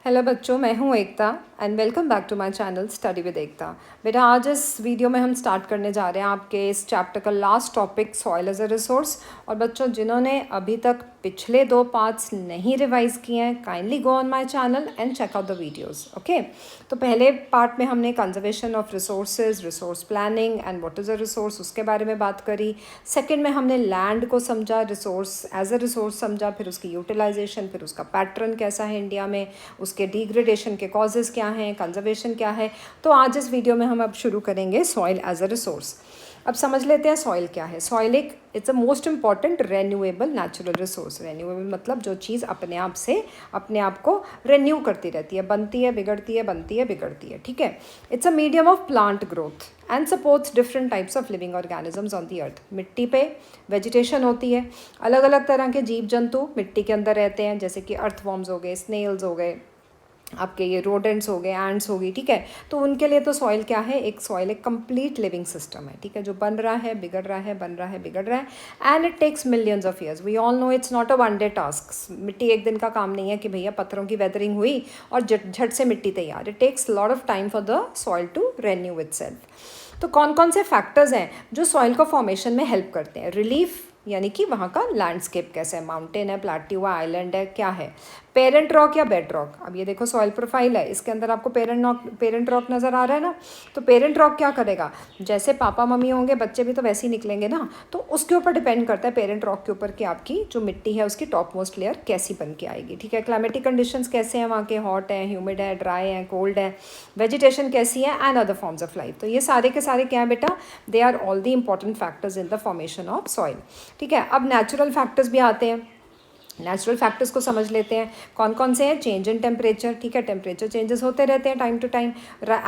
Hello बच्चों, मैं हूँ Ekta and welcome back to my channel study with Ekta. बेटा आज इस वीडियो में हम स्टार्ट करने जा रहे हैं आपके इस चैप्टर का last topic soil as a resource. और बच्चों जिन्होंने अभी तक पिछले 2 पार्ट्स नहीं रिवाइज किए हैं, kindly go on my channel and check out the videos. Okay, तो पहले पार्ट में हमने conservation of resources, resource planning and what is a resource उसके बारे में बात करी। सेकेंड में हमने लैंड को समझा, रिसोर्स एज अ रिसोर्स समझा, फिर उसकी यूटिलाइजेशन, फिर उसका पैटर्न कैसा है इंडिया में, उसके डिग्रेडेशन के कॉजेज़ क्या हैं, कंजर्वेशन क्या है। तो आज इस वीडियो में हम अब शुरू करेंगे सॉइल एज अ रिसोर्स। अब समझ लेते हैं सॉइल क्या है। Soil it's a most important renewable natural resource. Renewable मतलब जो चीज़ अपने आप से अपने आप को रेन्यू करती रहती है, बनती है, बिगड़ती है, बनती है, बिगड़ती है। ठीक है। It's a medium of plant growth and supports different types of living organisms on the earth. मिट्टी पे वेजिटेशन होती है, अलग अलग तरह के जीव जंतु मिट्टी के अंदर रहते हैं, जैसे कि अर्थवॉर्म्स हो गए, स्नेल्स हो गए, आपके ये रोडेंट्स हो गए, एंड्स हो गई। ठीक है, तो उनके लिए तो सॉइल क्या है, एक सॉइल एक कंप्लीट लिविंग सिस्टम है। ठीक है, जो बन रहा है, बिगड़ रहा है, बन रहा है, बिगड़ रहा है, and it takes millions of years. We all know it's not a one day task. मिट्टी एक दिन का काम नहीं है कि भैया पत्थरों की वेदरिंग हुई और झट से मिट्टी तैयार। It takes lot of time for the soil to renew itself. तो कौन कौन से फैक्टर्स हैं जो सॉइल को फॉर्मेशन में हेल्प करते हैं? रिलीफ यानी कि वहाँ का लैंडस्केप कैसा है, माउंटेन है, प्लेट्यू है, आइलैंड है, क्या है, पेरेंट रॉक या बेड रॉक। अब ये देखो सॉइल प्रोफाइल है, इसके अंदर आपको पेरेंट रॉक नज़र आ रहा है ना। तो पेरेंट रॉक क्या करेगा, जैसे पापा मम्मी होंगे बच्चे भी तो वैसे ही निकलेंगे ना। तो उसके ऊपर डिपेंड करता है पेरेंट रॉक के ऊपर कि आपकी जो मिट्टी है उसकी टॉप मोस्ट लेयर कैसी बन के आएगी। ठीक है, क्लाइमेटिक कंडीशंस कैसे हैं वहाँ के, हॉट है, ह्यूमिड है, ड्राई है, कोल्ड है, वेजिटेशन कैसी है, and other forms of life. तो ये सारे के सारे क्या है बेटा, they are all the important factors in the formation of soil. ठीक है, अब नेचुरल फैक्टर्स भी आते हैं। नेचुरल फैक्टर्स को समझ लेते हैं, कौन कौन से हैं। चेंज इन टेम्परेचर, ठीक है, टेम्परेचर चेंजेस होते रहते हैं time to time.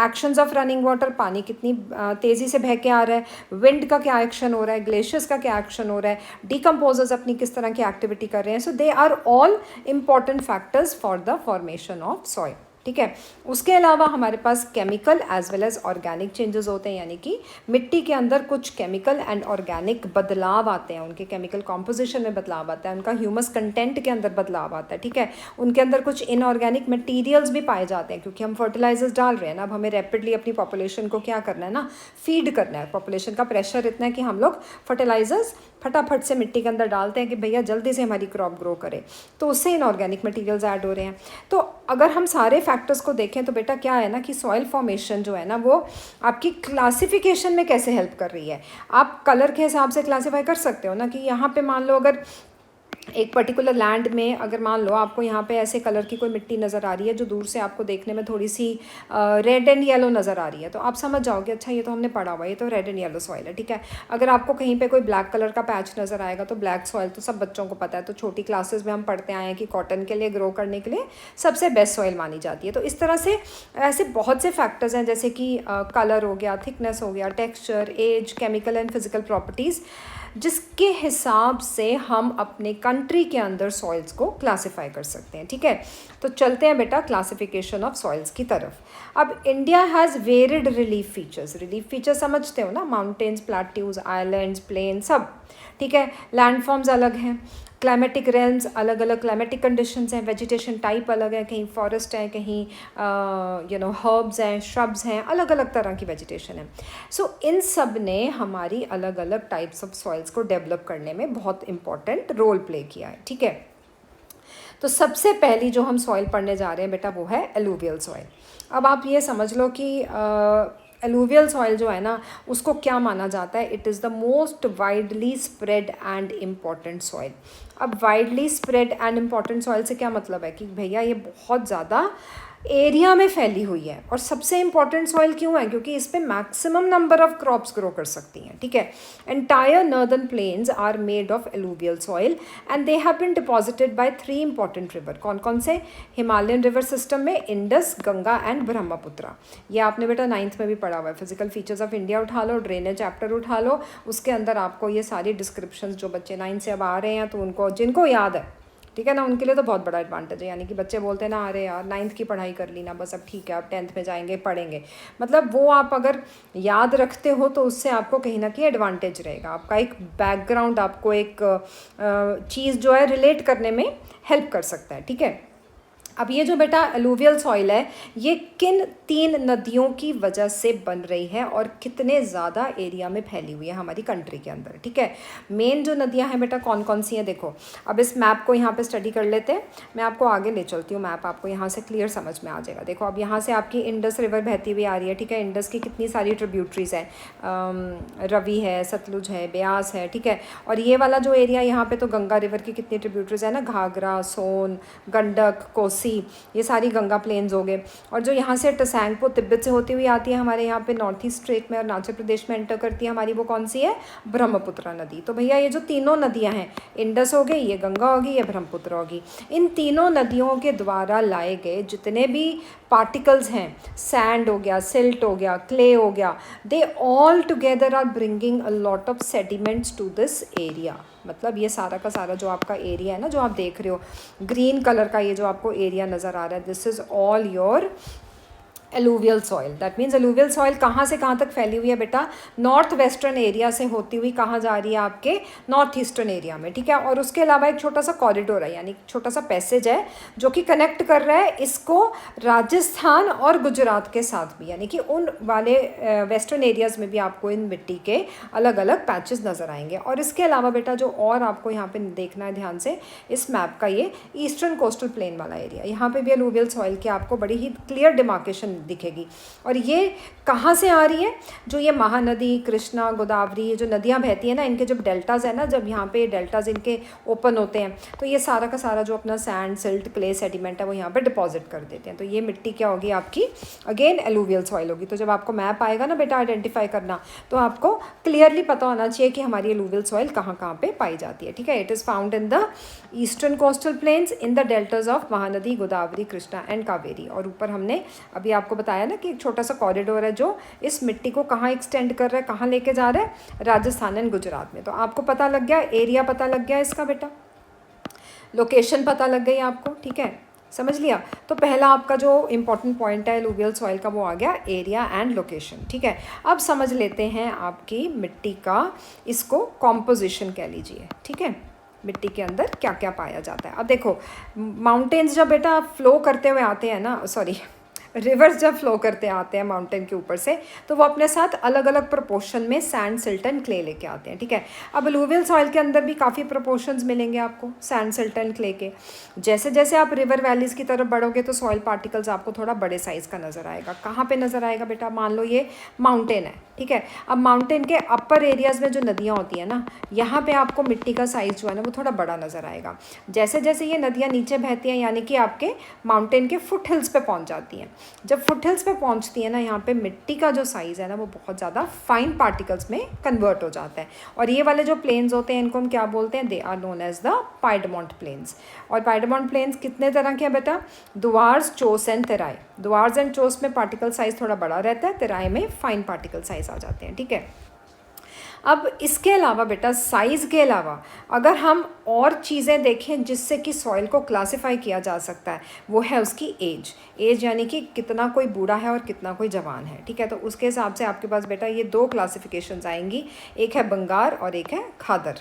Actions of running water, पानी कितनी तेज़ी से बह के आ रहा है, विंड का क्या एक्शन हो रहा है, ग्लेशियर्स का क्या एक्शन हो रहा है, डिकम्पोजर्स अपनी किस तरह की एक्टिविटी कर रहे हैं। So they are all important factors for the formation of soil. ठीक है, उसके अलावा हमारे पास chemical as well as organic changes होते हैं, यानी कि मिट्टी के अंदर कुछ केमिकल एंड ऑर्गेनिक बदलाव आते हैं, उनके केमिकल कॉम्पोजिशन में बदलाव आता है, उनका ह्यूमस कंटेंट के अंदर बदलाव आता है। ठीक है, उनके अंदर कुछ इनऑर्गेनिक मटीरियल्स भी पाए जाते हैं, क्योंकि हम फर्टिलाइजर्स डाल रहे हैं ना। अब हमें रैपिडली अपनी पॉपुलेशन को क्या करना है ना, फीड करना है। पॉपुलेशन का प्रेशर इतना है कि हम लोग फर्टिलाइजर्स फटाफट से मिट्टी के अंदर डालते हैं कि भैया जल्दी से हमारी क्रॉप ग्रो करे, तो उससे इनऑर्गेनिक मटीरियल्स ऐड हो रहे हैं। तो अगर हम सारे फैक्टर्स को देखें तो बेटा क्या है ना कि सॉइल फॉर्मेशन जो है ना वो आपकी क्लासिफिकेशन में कैसे हेल्प कर रही है। आप कलर के हिसाब से क्लासीफाई कर सकते हो ना, कि यहाँ पे मान लो अगर एक पर्टिकुलर लैंड में अगर मान लो आपको यहाँ पे ऐसे कलर की कोई मिट्टी नज़र आ रही है जो दूर से आपको देखने में थोड़ी सी रेड एंड येलो नज़र आ रही है, तो आप समझ जाओगे अच्छा ये तो हमने पढ़ा हुआ है, ये तो रेड एंड येलो सॉइल है। ठीक है, अगर आपको कहीं पे कोई ब्लैक कलर का पैच नज़र आएगा तो ब्लैक सॉइल तो सब बच्चों को पता है, तो छोटी क्लासेस में हम पढ़ते आए हैं कि कॉटन के लिए ग्रो करने के लिए सबसे बेस्ट सॉइल मानी जाती है। तो इस तरह से ऐसे बहुत से फैक्टर्स हैं, जैसे कि कलर हो गया, थिकनेस हो गया, texture, age, chemical and physical properties, जिसके हिसाब से हम अपने कंट्री के अंदर सॉइल्स को क्लासिफाई कर सकते हैं। ठीक है, तो चलते हैं बेटा क्लासिफिकेशन ऑफ सॉइल्स की तरफ। अब India has varied relief features. Relief features समझते हो ना, माउंटेन्स, प्लेट्यूज, आइलैंड्स, प्लेन, सब। ठीक है, लैंडफॉर्म्स अलग हैं, क्लाइमेटिक रेल्म्स अलग अलग, क्लाइमेटिक कंडीशंस हैं, वेजिटेशन टाइप अलग है, कहीं फॉरेस्ट है, कहीं हर्ब्स हैं, श्रब्स हैं, अलग अलग तरह की वेजिटेशन है। सो इन सब ने हमारी अलग अलग टाइप्स ऑफ सॉइल्स को डेवलप करने में बहुत इंपॉर्टेंट रोल प्ले किया है। ठीक है, तो सबसे पहली जो हम सॉइल पढ़ने जा रहे हैं बेटा वो है एलुवियल सॉइल। अब आप ये समझ लो कि एलुवियल सॉइल जो है ना उसको क्या माना जाता है, it is the most widely spread and important soil. अब widely spread and important soil से क्या मतलब है कि भैया ये बहुत ज़्यादा एरिया में फैली हुई है। और सबसे इंपॉर्टेंट सॉइल क्यों है, क्योंकि इस पे maximum number of crops grow कर सकती हैं। ठीक है, entire northern plains are made of alluvial soil and they have been deposited by 3 important river. कौन कौन से? हिमालयन रिवर सिस्टम में इंडस, गंगा एंड ब्रह्मपुत्रा। ये आपने बेटा 9th में भी पढ़ा हुआ है। फिजिकल फीचर्स ऑफ इंडिया उठा लो, ड्रेनेज चैप्टर उठा लो, उसके अंदर आपको ये सारी डिस्क्रिप्शंस, जो बच्चे 9 से अब आ रहे हैं तो उनको जिनको याद है, ठीक है ना, उनके लिए तो बहुत बड़ा एडवांटेज है। यानी कि बच्चे बोलते हैं ना, अरे यार 9th की पढ़ाई कर ली ना, बस अब ठीक है अब 10th में जाएंगे पढ़ेंगे, मतलब वो आप अगर याद रखते हो तो उससे आपको कहीं ना कहीं एडवांटेज रहेगा। आपका एक बैकग्राउंड आपको एक चीज़ जो है रिलेट करने में हेल्प कर सकता है। ठीक है, अब ये जो बेटा एलुवियल सॉइल है ये किन 3 नदियों की वजह से बन रही है और कितने ज़्यादा एरिया में फैली हुई है हमारी कंट्री के अंदर, ठीक है। मेन जो नदियां हैं बेटा कौन कौन सी हैं देखो। अब इस मैप को यहाँ पे स्टडी कर लेते हैं, मैं आपको आगे ले चलती हूँ, मैप आपको यहाँ से क्लियर समझ में आ जाएगा। देखो अब यहाँ से आपकी इंडस रिवर बहती हुई आ रही है, ठीक है। इंडस की कितनी सारी ट्रिब्यूटरीज हैं, रवि है, सतलुज है, ब्यास है, ठीक है। और ये वाला जो एरिया यहाँ पे तो गंगा रिवर की कितनी ट्रिब्यूटरीज है ना, घाघरा, सोन, गंडक, कोसी, ये सारी गंगा प्लेन्स हो गए। और जो यहाँ से टसैंगपो तिब्बत से होती हुई आती है हमारे यहाँ पे नॉर्थ ईस्ट स्टेट में और अरुणाचल प्रदेश में एंटर करती है हमारी, वो कौन सी है, ब्रह्मपुत्र नदी। तो भैया ये जो तीनों नदियाँ हैं, इंडस हो गई, ये गंगा होगी, ये ब्रह्मपुत्र होगी, इन तीनों नदियों के द्वारा लाए गए जितने भी पार्टिकल्स हैं, सैंड हो गया, सिल्ट हो गया, क्ले हो गया, they all together are bringing a lot of sediments to this area. मतलब ये सारा का सारा जो आपका एरिया है ना, जो आप देख रहे हो ग्रीन कलर का, ये जो आपको एरिया नज़र आ रहा है, this is all your alluvial soil. That means alluvial soil कहाँ से कहाँ तक फैली हुई है बेटा, नॉर्थ वेस्टर्न एरिया से होती हुई कहाँ जा रही है, आपके नॉर्थ ईस्टर्न एरिया में, ठीक है। और उसके अलावा एक छोटा सा कॉरिडोर है, यानी छोटा सा पैसेज है जो कि कनेक्ट कर रहा है इसको राजस्थान और गुजरात के साथ भी, यानी कि उन वाले वेस्टर्न एरियाज़ में भी आपको इन मिट्टी के अलग अलग पैचेस नज़र आएंगे। और इसके अलावा बेटा जो और आपको यहाँ पे देखना है ध्यान से इस मैप का, ये ईस्टर्न कोस्टल प्लेन वाला एरिया, यहाँ पे भी एलुवियल सॉइल की आपको बड़ी ही क्लियर डिमार्केशन दिखेगी। और ये कहाँ से आ रही है, जो ये महानदी, कृष्णा, गोदावरी, ये जो नदियाँ बहती हैं ना, इनके जब डेल्टाज है ना, जब यहाँ पे डेल्टाज इनके ओपन होते हैं तो ये सारा का सारा जो अपना सैंड, सिल्ट, क्ले, सेडिमेंट है वो यहाँ पे डिपॉजिट कर देते हैं। तो ये मिट्टी क्या होगी आपकी, अगेन एलुवियल सॉइल होगी। तो जब आपको मैप आएगा ना बेटा आइडेंटिफाई करना, तो आपको क्लियरली पता होना चाहिए कि हमारी एलुवियल सॉइल कहाँ कहाँ पे पाई जाती है, ठीक है। It is found in the eastern coastal planes, in the deltas of Mahanadi, Godavari, Krishna and Kaveri. और ऊपर हमने अभी आपको बताया ना कि एक छोटा सा कॉरिडोर है जो इस मिट्टी को कहाँ एक्सटेंड कर रहा है, कहाँ लेके जा रहा है, राजस्थान एंड गुजरात में। तो आपको पता लग गया, एरिया पता लग गया इसका बेटा, लोकेशन पता लग गई आपको, ठीक है, समझ लिया। तो पहला आपका जो इम्पोर्टेंट पॉइंट है एलुवियल सॉइल का वो आ गया, एरिया एंड लोकेशन, ठीक है। अब समझ लेते हैं आपकी मिट्टी का, इसको कॉम्पोजिशन कह लीजिए, ठीक है। मिट्टी के अंदर क्या क्या पाया जाता है। अब देखो माउंटेन्स जब बेटा फ्लो करते हुए आते हैं ना, सॉरी रिवर्स जब फ्लो करते आते हैं माउंटेन के ऊपर से, तो वो अपने साथ अलग अलग प्रोपोर्शन में सैंड, सिल्ट एंड क्ले लेके आते हैं, ठीक है। अब एलुवियल सॉइल के अंदर भी काफ़ी प्रोपोर्शंस मिलेंगे आपको सैंड, सिल्ट एंड क्ले के। जैसे जैसे आप रिवर वैलीज़ की तरफ बढ़ोगे तो सॉइल पार्टिकल्स आपको थोड़ा बड़े साइज़ का नज़र आएगा। कहाँ पे नज़र आएगा बेटा, मान लो ये माउंटेन है, ठीक है। अब माउंटेन के अपर एरियाज़ में जो नदियाँ होती हैं ना, यहाँ पर आपको मिट्टी का साइज़ जो है ना वो थोड़ा बड़ा नज़र आएगा। जैसे जैसे ये नदियाँ नीचे बहती हैं, यानी कि आपके माउंटेन के फुट हिल्स पर पहुँच जाती हैं, जब फुट हिल्स पे पहुंचती है ना, यहाँ पे मिट्टी का जो साइज़ है ना वो बहुत ज़्यादा फाइन पार्टिकल्स में कन्वर्ट हो जाता है। और ये वाले जो प्लेन्स होते हैं इनको हम क्या बोलते हैं, they are known as the piedmont plains. और पाइडमोंट प्लेन्स कितने तरह के हैं बेटा, दुआर्स, चोस एंड तेराई। दुआर्स एंड चोस में पार्टिकल साइज़ थोड़ा बड़ा रहता है, तेराई में फाइन पार्टिकल साइज़ आ जाते हैं, ठीक है। अब इसके अलावा बेटा साइज़ के अलावा अगर हम और चीज़ें देखें जिससे कि सॉइल को क्लासिफाई किया जा सकता है, वो है उसकी एज। एज यानी कि कितना कोई बूढ़ा है और कितना कोई जवान है, ठीक है। तो उसके हिसाब से आपके पास बेटा ये 2 क्लासिफिकेशंस आएंगी, एक है बंगार और एक है खादर।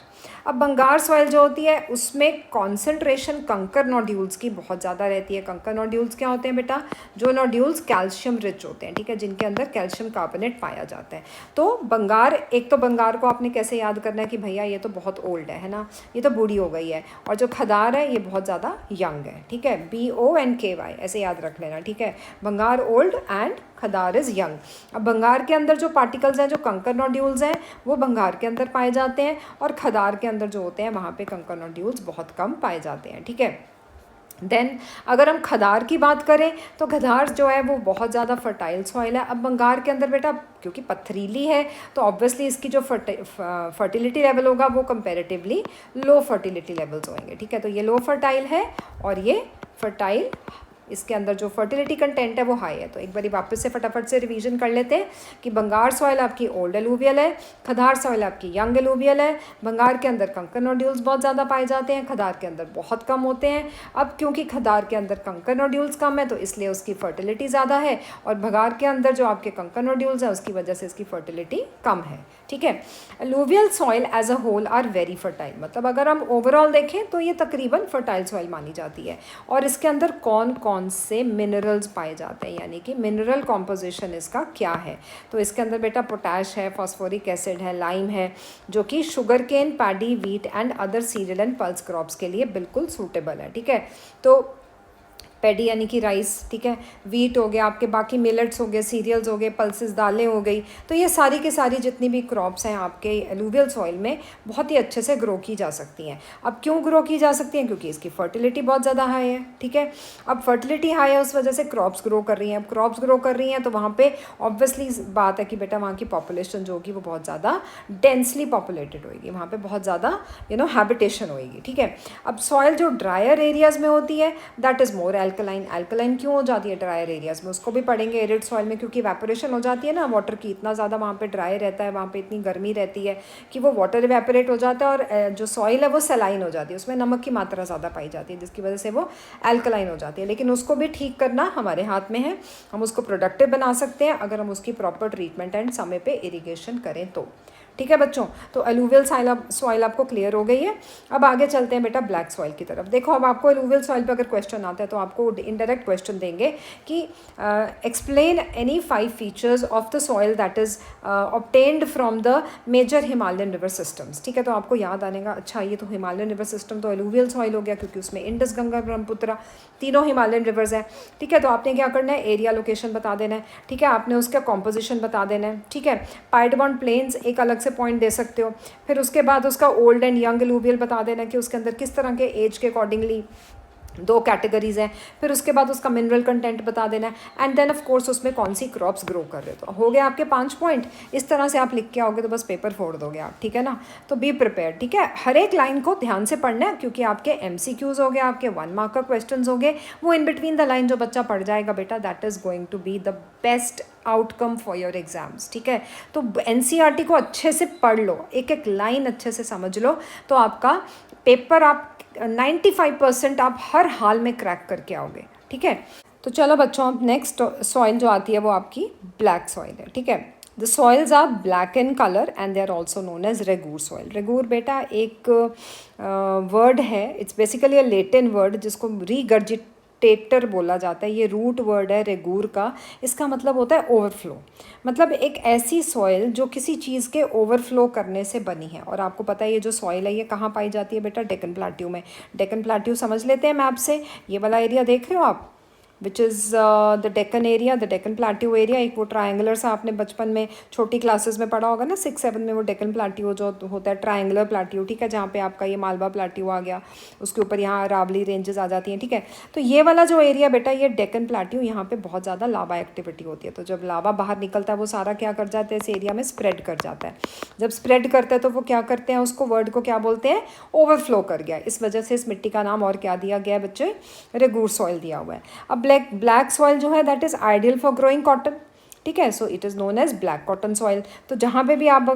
अब बंगार सॉइल जो होती है उसमें कॉन्सेंट्रेशन कंकर नोड्यूल्स की बहुत ज़्यादा रहती है। कंकर नोड्यूल्स क्या होते हैं बेटा, जो नोड्यूल्स कैल्शियम रिच होते हैं, ठीक है, जिनके अंदर कैल्शियम कार्बोनेट पाया जाता है। तो बंगार, एक तो बंगार को आपने कैसे याद करना है कि भैया ये तो बहुत ओल्ड है ना, ये तो बूढ़ी हो गई है। और जो खदार है ये बहुत ज़्यादा यंग है, ठीक है, BONKY ऐसे याद रख लेना, ठीक है। बंगार ओल्ड एंड खदार इज़ यंग। अब बंगार के अंदर जो पार्टिकल्स हैं, जो कंकर नोड्यूल्स हैं, वो बंगार के अंदर पाए जाते हैं, और खदार के अंदर जो होते हैं वहाँ पे कंकर नोड्यूल्स बहुत कम पाए जाते हैं, ठीक है। देन अगर हम खदार की बात करें तो खदार जो है वो बहुत ज़्यादा फर्टाइल सॉइल है। अब बंगार के अंदर बेटा क्योंकि पथरीली है तो ऑब्वियसली इसकी जो फर्टिलिटी लेवल होगा वो कंपैरेटिवली लो फर्टिलिटी लेवल्स होंगे, ठीक है। तो ये लो फर्टाइल है और ये फर्टाइल इसके अंदर जो फर्टिलिटी कंटेंट है वो हाई है। तो एक बारी वापस से फटाफट से रिवीजन कर लेते हैं कि भंगार सॉइल आपकी ओल्ड एलुवियल है, खदार सॉइल आपकी यंग एलुवियल है। भंगार के अंदर कंकर नोड्यूल्स बहुत ज़्यादा पाए जाते हैं, खदार के अंदर बहुत कम होते हैं। अब क्योंकि खदार के अंदर कंकर नोड्यूल्स कम है तो इसलिए उसकी फर्टिलिटी ज़्यादा है, और भंगार के अंदर जो आपके कंकर नोड्यूल्स हैं उसकी वजह से इसकी फर्टिलिटी कम है। ठीक है। Alluvial soil as a whole are very fertile, मतलब अगर हम ओवरऑल देखें तो ये तकरीबन फर्टाइल सॉइल मानी जाती है। और इसके अंदर कौन कौन से मिनरल्स पाए जाते हैं, यानी कि मिनरल कॉम्पोजिशन इसका क्या है। तो इसके अंदर बेटा पोटैश है, फॉस्फोरिक एसिड है, लाइम है, जो कि sugar cane, paddy, wheat and other cereal and pulse crops के लिए बिल्कुल सूटेबल है। ठीक है। तो पैडी यानी कि राइस, ठीक है, वीट हो गया आपके, बाकी मिलेट्स हो गए, सीरियल्स हो गए, पल्सेस दालें हो गई। तो ये सारी की सारी जितनी भी क्रॉप्स हैं आपके एलुवियल सॉइल में बहुत ही अच्छे से ग्रो की जा सकती हैं। अब क्यों ग्रो की जा सकती हैं? क्योंकि इसकी फर्टिलिटी बहुत ज़्यादा हाई है। ठीक है। अब फर्टिलिटी हाई है उस वजह से क्रॉप्स ग्रो कर रही हैं। अब क्रॉप्स ग्रो कर रही हैं तो वहाँ पर ऑब्वियसली बात है कि बेटा वहाँ की पॉपुलेशन जो होगी वो बहुत ज़्यादा डेंसली पॉपुलेटेड होगी, वहाँ पर बहुत ज़्यादा हैबिटेशन होगी। ठीक है। अब सॉइल जो ड्रायर एरियाज़ में होती है that is more alkaline. Alkaline क्यों हो जाती है ड्रायर एरियाज़ में, उसको भी पढ़ेंगे। एरिड सॉइल में क्योंकि इवेपोरेशन हो जाती है ना वाटर की, इतना ज़्यादा वहाँ पे ड्राई रहता है, वहाँ पे इतनी गर्मी रहती है कि वो वाटर इवेपोरेट हो जाता है और जो सॉइल है वो सलाइन हो जाती है, उसमें नमक की मात्रा ज़्यादा पाई जाती है, जिसकी वजह से वो एल्कलाइन हो जाती है। लेकिन उसको भी ठीक करना हमारे हाथ में है, हम उसको प्रोडक्टिव बना सकते हैं अगर हम उसकी प्रॉपर ट्रीटमेंट एंड समय पर इरीगेशन करें तो। ठीक है बच्चों, तो एलुवियल सॉइल आपको क्लियर हो गई है। अब आगे चलते हैं बेटा ब्लैक सॉइल की तरफ। देखो अब आपको एलुवियल सॉइल पे अगर क्वेश्चन आता है तो आपको इनडायरेक्ट क्वेश्चन देंगे कि explain any 5 features of the soil that is obtained from the major Himalayan river systems. ठीक है। तो आपको याद आने का, अच्छा ये तो हिमालयन रिवर सिस्टम तो एलुवियल सॉइल हो गया क्योंकि उसमें इंडस, गंगा, ब्रह्मपुत्र तीनों हिमालयन रिवर्स हैं। ठीक है। तो आपने क्या करना है, एरिया लोकेशन बता देना है। ठीक है। आपने उसका कॉम्पोजिशन बता देना है। ठीक है। पाइडमॉन्ट प्लेन्स एक अलग पॉइंट दे सकते हो। फिर उसके बाद उसका ओल्ड एंड यंग एलुवियल बता देना कि उसके अंदर किस तरह के एज के अकॉर्डिंगली 2 कैटेगरीज हैं। फिर उसके बाद उसका मिनरल कंटेंट बता देना है एंड देन ऑफ कोर्स उसमें कौन सी क्रॉप्स ग्रो कर रहे हो। तो हो गया आपके 5 पॉइंट। इस तरह से आप लिख के आओगे तो बस पेपर फोड़ दोगे आप। ठीक है ना। तो बी प्रिपेयर। ठीक है। हर एक लाइन को ध्यान से पढ़ना है क्योंकि आपके MCQs हो गए, आपके 1 मार्क का क्वेश्चन हो गए, वो इन बिटवीन द लाइन जो बच्चा पढ़ जाएगा बेटा that is going to be the best outcome for your exams. ठीक है। तो NCERT को अच्छे से पढ़ लो, एक एक लाइन अच्छे से समझ लो, तो आपका पेपर आप 95% आप हर हाल में क्रैक करके आओगे। ठीक है। तो चलो बच्चों, अब नेक्स्ट सॉइल जो आती है वो आपकी ब्लैक सॉइल है। ठीक है। The soils are black in colour and they are also known as regur soil. Regur बेटा एक वर्ड है, it's basically a Latin word जिसको रीगर्जिटेटर बोला जाता है। ये रूट वर्ड है रेगूर का। इसका मतलब होता है ओवरफ्लो, मतलब एक ऐसी सॉइल जो किसी चीज़ के ओवरफ्लो करने से बनी है। और आपको पता है ये जो सॉइल है ये कहाँ पाई जाती है बेटा, डेक्कन प्लेट्यू में। डेक्कन प्लेट्यू समझ लेते हैं मैप से, ये वाला एरिया देख रहे हो आप, which is the Deccan area, the Deccan plateau area. एक वो ट्रायंगुलर सा आपने बचपन में छोटी क्लासेस में पढ़ा होगा ना, 6-7 में, वो डेक्कन प्लेट्यू जो होता है ट्रायंगुलर प्लेट्यू। ठीक है। जहाँ पे आपका ये मालवा प्लेट्यू आ गया, उसके ऊपर यहाँ अरावली रेंजेस आ जाती हैं। ठीक है। तो ये वाला जो एरिया बेटा ये डेक्कन प्लेट्यू, यहाँ पे बहुत ज़्यादा लावा एक्टिविटी होती है। तो जब लावा बाहर निकलता है वो सारा क्या कर जाता है, इस एरिया में स्प्रेड कर जाता है। जब स्प्रेड करता है तो वो क्या करते हैं, उसको वर्ड को क्या बोलते हैं, ओवरफ्लो कर गया। इस वजह से इस मिट्टी का नाम और क्या दिया गया है बच्चे, रेगूर सॉइल दिया हुआ है। अब ब्लैक सॉइल जो है that is ideal for growing cotton. ठीक है। So it is known as black cotton soil. तो जहाँ पे भी आप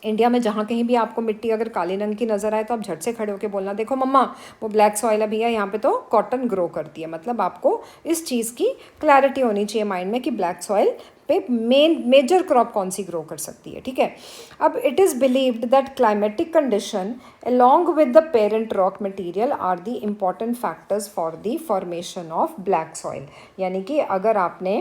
इंडिया में जहाँ कहीं भी आपको मिट्टी अगर काले रंग की नज़र आए तो आप झट से खड़े होकर बोलना, देखो मम्मा वो ब्लैक सॉइल है भैया, यहाँ पे तो कॉटन ग्रो करती है। मतलब आपको इस चीज़ की क्लैरिटी होनी चाहिए माइंड में कि ब्लैक सॉइल पे मेजर क्रॉप कौन सी ग्रो कर सकती है। ठीक है। अब it is believed that climatic condition along with the parent rock material are the important factors for the formation of black soil। यानी कि अगर आपने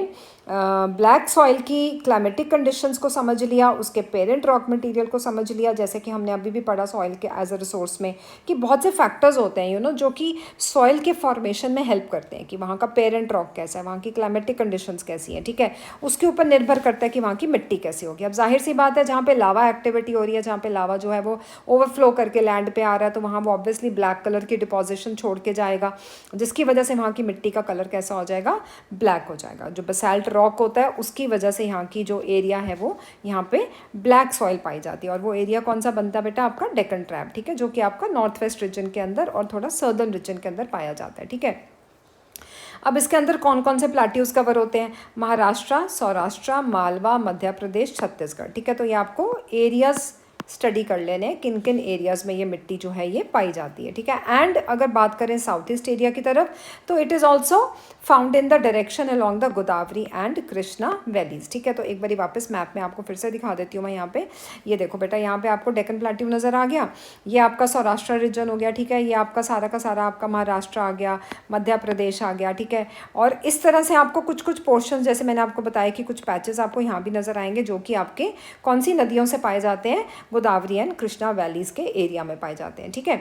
ब्लैक सॉइल की क्लाइमेटिक कंडीशंस को समझ लिया, उसके पेरेंट रॉक मटेरियल को समझ लिया, जैसे कि हमने अभी भी पढ़ा सॉइल के एज अ रिसोर्स में कि बहुत से फैक्टर्स होते हैं जो कि सॉइल के फॉर्मेशन में हेल्प करते हैं कि वहाँ का पेरेंट रॉक कैसा है, वहाँ की क्लाइमेटिक कंडीशंस कैसी हैं। ठीक है। उसके ऊपर निर्भर करता है कि वहाँ की मिट्टी कैसी होगी। अब जाहिर सी बात है जहाँ पे लावा एक्टिविटी हो रही है, जहाँ पे लावा जो है वो ओवरफ्लो करके लैंड पे आ रहा है, तो वहाँ वो ऑब्वियसली ब्लैक कलर की डिपोजिशन छोड़ के जाएगा, जिसकी वजह से वहाँ की मिट्टी का कलर कैसा हो जाएगा, ब्लैक हो जाएगा। जो बसाल्ट रॉक होता है उसकी वजह से यहाँ की जो एरिया है वो यहाँ पे ब्लैक सॉइल पाई जाती है। और वो एरिया कौन सा बनता है बेटा, आपका डेक्कन ट्रैप। ठीक है। जो कि आपका नॉर्थ वेस्ट रीजन के अंदर और थोड़ा सर्दर्न रीजन के अंदर पाया जाता है। ठीक है। अब इसके अंदर कौन कौन से प्लाट्यूज कवर होते हैं? महाराष्ट्र, सौराष्ट्र, मालवा, मध्य प्रदेश, छत्तीसगढ़। ठीक है, तो ये आपको एरियाज स्टडी कर लेने किन किन एरियाज़ में ये मिट्टी जो है ये पाई जाती है। ठीक है, एंड अगर बात करें साउथ ईस्ट एरिया की तरफ, तो it is also found in the direction along the Godavari and Krishna valleys. ठीक है, तो एक बारी वापस मैप में आपको फिर से दिखा देती हूँ मैं यहाँ पे। ये देखो बेटा, यहाँ पे आपको डेक्कन प्लेट्यू नज़र आ गया, ये आपका सौराष्ट्र रीजन हो गया। ठीक है, ये आपका सारा का सारा आपका महाराष्ट्र आ गया, मध्य प्रदेश आ गया। ठीक है, और इस तरह से आपको कुछ कुछ पोर्शन, जैसे मैंने आपको बताया कि कुछ पैचेस आपको यहाँ भी नज़र आएंगे जो कि आपके कौन सी नदियों से पाए जाते हैं? गोदावरी एंड कृष्णा वैलीज के एरिया में पाए जाते हैं। ठीक है,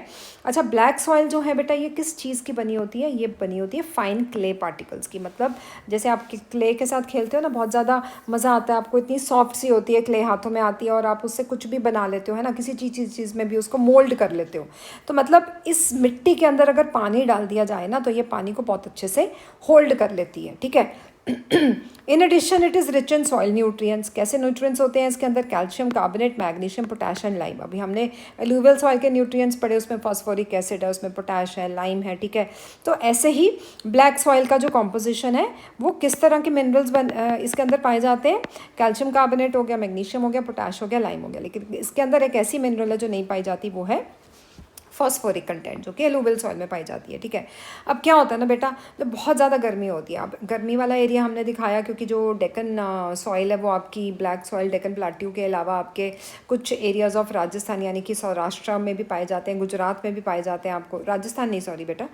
अच्छा, ब्लैक सॉइल जो है बेटा, ये किस चीज़ की बनी होती है? ये बनी होती है फाइन क्ले पार्टिकल्स की। मतलब जैसे आप क्ले के साथ खेलते हो ना, बहुत ज़्यादा मज़ा आता है आपको, इतनी सॉफ्ट सी होती है क्ले, हाथों में आती है और आप उससे कुछ भी बना लेते हो, है ना, किसी चीज़ में भी उसको मोल्ड कर लेते हो। तो मतलब इस मिट्टी के अंदर अगर पानी डाल दिया जाए ना, तो ये पानी को बहुत अच्छे से होल्ड कर लेती है। ठीक है, in addition it is rich in soil nutrients. कैसे न्यूट्रिएंट्स होते हैं इसके अंदर? Calcium carbonate, magnesium, potassium, lime. अभी हमने एलुवियल सॉइल के न्यूट्रिएंट्स पढ़े, उसमें फॉस्फोरिक एसिड है, उसमें पोटैश है, लाइम है। ठीक है, तो ऐसे ही ब्लैक सॉइल का जो कॉम्पोजिशन है वो किस तरह के मिनरल्स इसके अंदर पाए जाते हैं? कैल्शियम कार्बोनेट हो गया, मैग्नीशियम हो गया, पोटैश हो गया, लाइम हो गया। लेकिन इसके अंदर एक ऐसी मिनरल है जो नहीं पाई जाती, वो है फॉस्फोरिक कंटेंट, जो कि एलुवियल सॉइल में पाई जाती है। ठीक है, अब क्या होता है ना बेटा, जब बहुत ज़्यादा गर्मी होती है, अब गर्मी वाला एरिया हमने दिखाया क्योंकि जो डेक्कन सॉइल है वो आपकी ब्लैक सॉइल डेक्कन प्लेट्यू के अलावा आपके कुछ एरियाज़ ऑफ राजस्थान यानी कि सौराष्ट्र में भी पाए जाते हैं, गुजरात में भी पाए जाते हैं। आपको राजस्थान नहीं, सॉरी बेटा,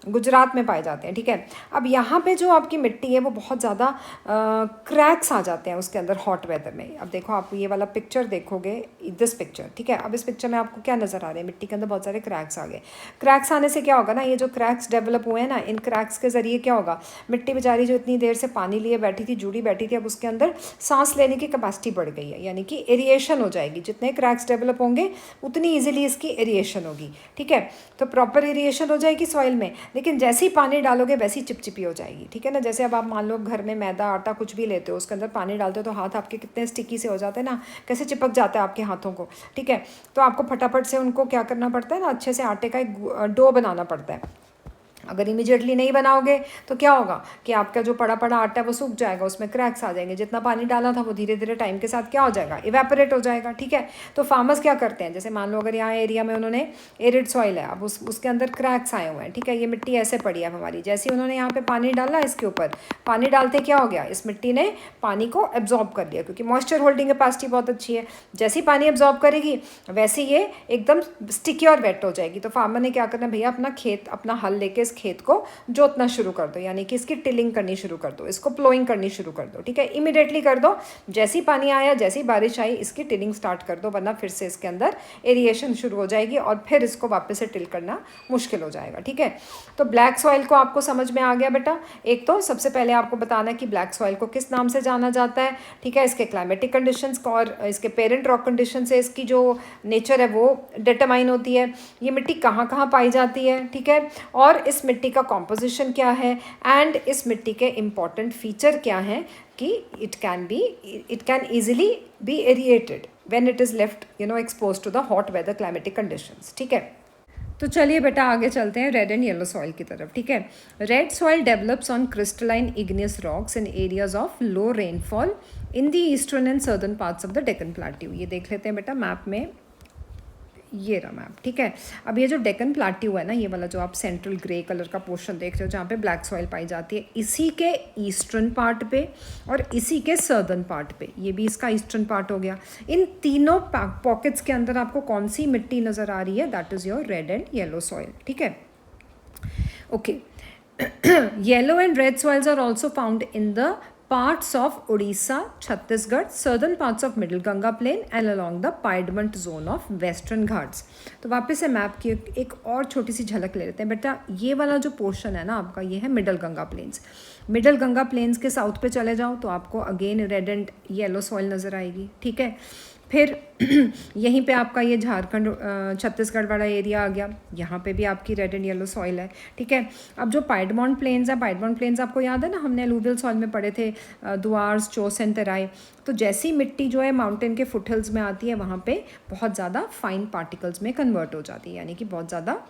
गुजरात में पाए जाते हैं। ठीक है, अब यहाँ पे जो आपकी मिट्टी है वो बहुत ज़्यादा क्रैक्स आ जाते हैं उसके अंदर हॉट वेदर में। अब देखो, आप ये वाला पिक्चर देखोगे, दिस पिक्चर। ठीक है, अब इस पिक्चर में आपको क्या नज़र आ रहे हैं? मिट्टी के अंदर बहुत सारे क्रैक्स आ गए। क्रैक्स आने से क्या होगा ना, ये जो क्रैक्स डेवलप हुए हैं ना, इन क्रैक्स के ज़रिए क्या होगा, मिट्टी बेचारी जो इतनी देर से पानी लिए बैठी थी, जुड़ी बैठी थी, अब उसके अंदर सांस लेने की कैपेसिटी बढ़ गई है, यानी कि एरिएशन हो जाएगी। जितने क्रैक्स डेवलप होंगे उतनी ईजिली इसकी एरिएशन होगी। ठीक है, तो प्रॉपर एरिएशन हो जाएगी सॉइल में, लेकिन जैसे ही पानी डालोगे वैसी चिपचिपी हो जाएगी। ठीक है ना, जैसे अब आप मान लो घर में मैदा आटा कुछ भी लेते हो, उसके अंदर पानी डालते हो तो हाथ आपके कितने स्टिकी से हो जाते हैं ना, कैसे चिपक जाता है आपके हाथों को। ठीक है, तो आपको फटाफट से उनको क्या करना पड़ता है ना, अच्छे से आटे का एक डो बनाना पड़ता है। अगर इमीडिएटली नहीं बनाओगे तो क्या होगा कि आपका जो पड़ा पड़ा आटा है वो सूख जाएगा, उसमें क्रैक्स आ जाएंगे, जितना पानी डाला था वो धीरे धीरे टाइम के साथ क्या हो जाएगा, इवेपोरेट हो जाएगा। ठीक है, तो फार्मर्स क्या करते हैं, जैसे मान लो अगर यहाँ एरिया में उन्होंने एरिड सॉइल है, अब उसके अंदर क्रैक्स आए हुए हैं। ठीक है, ये मिट्टी ऐसे पड़ी है हमारी, जैसे ही उन्होंने यहाँ पे पानी डाला, इसके ऊपर पानी डालते क्या हो गया, इस मिट्टी ने पानी को एब्जॉर्ब कर लिया, क्योंकि मॉइस्चर होल्डिंग कैपेसिटी बहुत अच्छी है। जैसे ही पानी एब्जॉर्ब करेगी वैसे ये एकदम स्टिकी और वेट हो जाएगी। तो फार्मर ने क्या करना, भैया अपना खेत, अपना हल लेके इस खेत को जोतना शुरू कर दो, यानी कि इसकी टिलिंग करनी शुरू कर दो, इसको प्लोइंग करनी शुरू कर दो। ठीक है, इमीडिएटली कर दो, जैसे ही पानी आया, जैसे ही बारिश आई, इसकी टिलिंग स्टार्ट कर दो, वरना फिर से इसके अंदर एरिएशन शुरू हो जाएगी और फिर इसको वापस से टिल करना मुश्किल हो जाएगा। ठीक है, तो ब्लैक सॉइल को आपको समझ में आ गया बेटा। एक तो सबसे पहले आपको बताना कि ब्लैक सॉइल को किस नाम से जाना जाता है। ठीक है, इसके क्लाइमेटिक कंडीशंस को और इसके पेरेंट रॉक कंडीशन से इसकी जो नेचर है वो डिटरमाइन होती है। ये मिट्टी कहाँ कहाँ पाई जाती है, ठीक है, और इस मिट्टी का कॉम्पोजिशन क्या है, एंड इस मिट्टी के इम्पॉर्टेंट फीचर क्या हैं कि it can easily be aerated when it is left expose to the hot weather climatic conditions. ठीक है, तो चलिए बेटा आगे चलते हैं रेड एंड येलो सॉइल की तरफ। ठीक है, red soil develops on crystalline igneous rocks in areas of low rainfall in the eastern and southern parts of the Deccan plateau. ये देख लेते हैं बेटा मैप में, ये रहा मैप। ठीक है, अब ये जो डेक्कन प्लेट्यू है ना, ये वाला जो आप सेंट्रल ग्रे कलर का पोर्शन देख रहे हो जहाँ पे ब्लैक सॉइल पाई जाती है, इसी के ईस्टर्न पार्ट पे और इसी के सर्दर्न पार्ट पे, ये भी इसका ईस्टर्न पार्ट हो गया। इन तीनों पॉकेट्स के अंदर आपको कौन सी मिट्टी नज़र आ रही है, that is your red and yellow soil. ठीक है, okay, yellow and red soils are also found in the parts of Odisha, Chhattisgarh, southern parts of Middle Ganga Plain and along the Piedmont zone of Western Ghats। तो वापस से map की एक और छोटी सी झलक ले लेते हैं बेटा। ये वाला जो पोर्शन है ना आपका, ये है middle Ganga plains. Middle Ganga plains के साउथ पे चले जाओ तो आपको again red and yellow soil नज़र आएगी। ठीक है, फिर यहीं पे आपका ये झारखंड छत्तीसगढ़ वाला एरिया आ गया, यहाँ पे भी आपकी रेड एंड येलो सॉइल है। ठीक है, अब जो पाइडमॉन्ट प्लेन्स है, पाइडमॉन्ट प्लेन्स आपको याद है ना, हमने अलूवियल सॉइल में पढ़े थे, दुआर्स, चोस एंड तराई। तो जैसी मिट्टी जो है माउंटेन के फुटहिल्स में आती है, वहाँ पे बहुत ज़्यादा फाइन पार्टिकल्स में कन्वर्ट हो जाती है, यानी कि बहुत ज़्यादा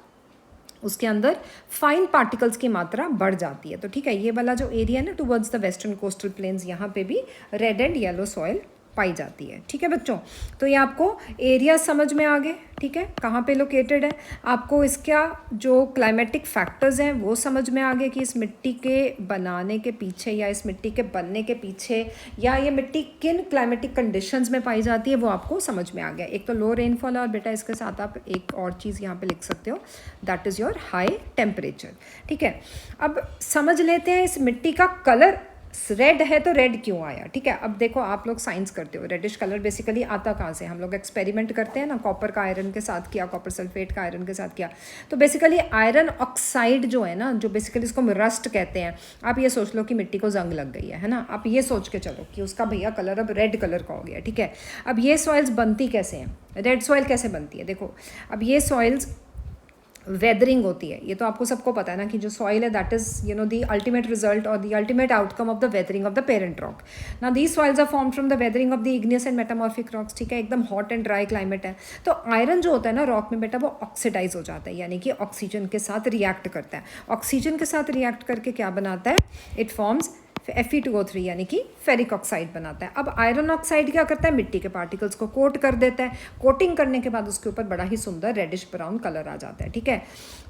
उसके अंदर फाइन पार्टिकल्स की मात्रा बढ़ जाती है। तो ठीक है, ये वाला जो एरिया है ना towards the western coastal planes, यहाँ पे भी रेड एंड येलो सॉइल पाई जाती है। ठीक है बच्चों, तो ये आपको एरिया समझ में आ गए। ठीक है, कहाँ पे लोकेटेड है, आपको इसका जो क्लाइमेटिक फैक्टर्स हैं वो समझ में आ गए कि इस मिट्टी के बनाने के पीछे या इस मिट्टी के बनने के पीछे या ये मिट्टी किन क्लाइमेटिक कंडीशंस में पाई जाती है वो आपको समझ में आ गया। एक तो लो रेनफॉल, और बेटा इसके साथ आप एक और चीज़ यहाँ पे लिख सकते हो, that is your high temperature. ठीक है, अब समझ लेते हैं इस मिट्टी का कलर रेड है तो रेड क्यों आया। ठीक है, अब देखो आप लोग साइंस करते हो, रेडिश कलर बेसिकली आता कहाँ से, हम लोग एक्सपेरिमेंट करते हैं ना, कॉपर का आयरन के साथ किया, कॉपर सल्फेट का आयरन के साथ किया, तो बेसिकली आयरन ऑक्साइड जो है ना, जो बेसिकली इसको रस्ट कहते हैं, आप ये सोच लो कि मिट्टी को जंग लग गई है ना, आप ये सोच के चलो कि उसका भैया कलर अब रेड कलर का हो गया। ठीक है, अब ये सॉइल्स बनती कैसे हैं, रेड सॉइल कैसे बनती है, देखो अब ये सॉइल्स वेदरिंग होती है, ये तो आपको सबको पता है ना कि जो सॉइल है that is you know the ultimate result और the ultimate outcome of the weathering of the parent rock. ना these soils are form from the weathering of the igneous and metamorphic rocks. ठीक है, एकदम hot and dry climate है, तो iron जो होता है ना रॉक में बेटा, वो ऑक्सीडाइज हो जाता है, यानी कि ऑक्सीजन के साथ रिएक्ट करता है। ऑक्सीजन के साथ रिएक्ट करके क्या बनाता है, इट फॉर्म्स Fe2O3 यानी कि फेरिक ऑक्साइड बनाता है। अब आयरन ऑक्साइड क्या करता है, मिट्टी के पार्टिकल्स को कोट कर देता है, कोटिंग करने के बाद उसके ऊपर बड़ा ही सुंदर रेडिश ब्राउन कलर आ जाता है। ठीक है,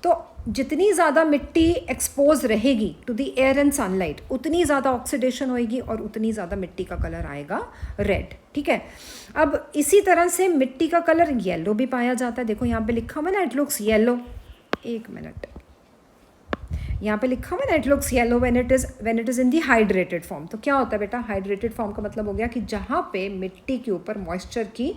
तो जितनी ज़्यादा मिट्टी एक्सपोज रहेगी to the air and sunlight, उतनी ज़्यादा ऑक्सीडेशन होएगी और उतनी ज़्यादा मिट्टी का कलर आएगा रेड। ठीक है, अब इसी तरह से मिट्टी का कलर येलो भी पाया जाता है। देखो यहाँ पे लिखा हुआ ना, इट लुक्स येलो, एक मिनट, यहाँ पे लिखा हुआ है ना, it looks yellow when it is in the hydrated form. तो क्या होता है बेटा, हाइड्रेटेड फॉर्म का मतलब हो गया कि जहाँ पे मिट्टी के ऊपर मॉइस्चर की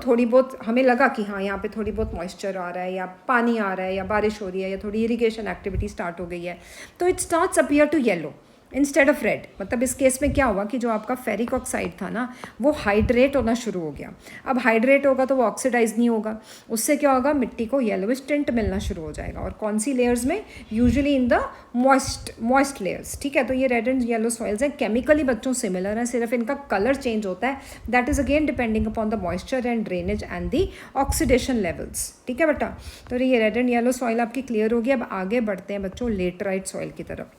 थोड़ी बहुत हमें लगा कि हाँ यहाँ पे थोड़ी बहुत मॉइस्चर आ रहा है या पानी आ रहा है या बारिश हो रही है या थोड़ी इरिगेशन एक्टिविटी स्टार्ट हो गई है, तो it starts appear to yellow instead of red. मतलब इस केस में क्या हुआ कि जो आपका फेरिक ऑक्साइड था ना, वो हाइड्रेट होना शुरू हो गया। अब हाइड्रेट होगा तो वो ऑक्सीडाइज नहीं होगा, उससे क्या होगा, मिट्टी को येलोविश टिंट मिलना शुरू हो जाएगा। और कौन सी लेयर्स में, usually in the moist layers. ठीक है, तो ये रेड एंड येलो सॉइल्स हैं, केमिकली बच्चों सिमिलर हैं, सिर्फ इनका कलर चेंज होता है, that is again depending upon the moisture and drainage and the oxidation levels. ठीक है बेटा, तो ये रेड एंड येलो सॉइल आपकी क्लियर होगी। अब आगे बढ़ते हैं बच्चों लेटराइट सॉइल की तरफ।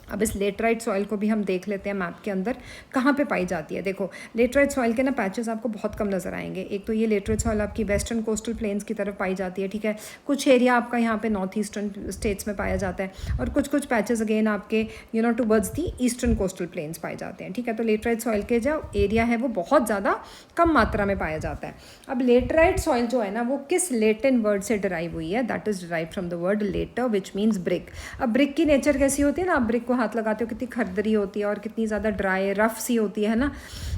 अब इस लेटराइट सॉइल को भी हम देख लेते हैं मैप के अंदर कहाँ पे पाई जाती है। देखो लेटराइट सॉइल के ना पैचेस आपको बहुत कम नजर आएंगे। एक तो ये लेटराइट सॉइल आपकी वेस्टर्न कोस्टल प्लेन्स की तरफ पाई जाती है। ठीक है, कुछ एरिया आपका यहाँ पे नॉर्थ ईस्टर्न स्टेट्स में पाया जाता है और कुछ पैचेस अगेन आपके towards the eastern coastal planes पाए जाते हैं। ठीक है, तो लेटराइट सॉइल के जो एरिया है वो बहुत ज़्यादा कम मात्रा में पाया जाता है। अब लेटराइट सॉइल जो है ना, वो किस लेटिन वर्ड से डिराइव हुई है, that is derive from the word later which means brick. अब ब्रिक की नेचर कैसी होती है ना, आप ब्रिक को हाथ लगाते हो कितनी खरदरी होती है और कितनी ज़्यादा ड्राई रफ सी होती है ना।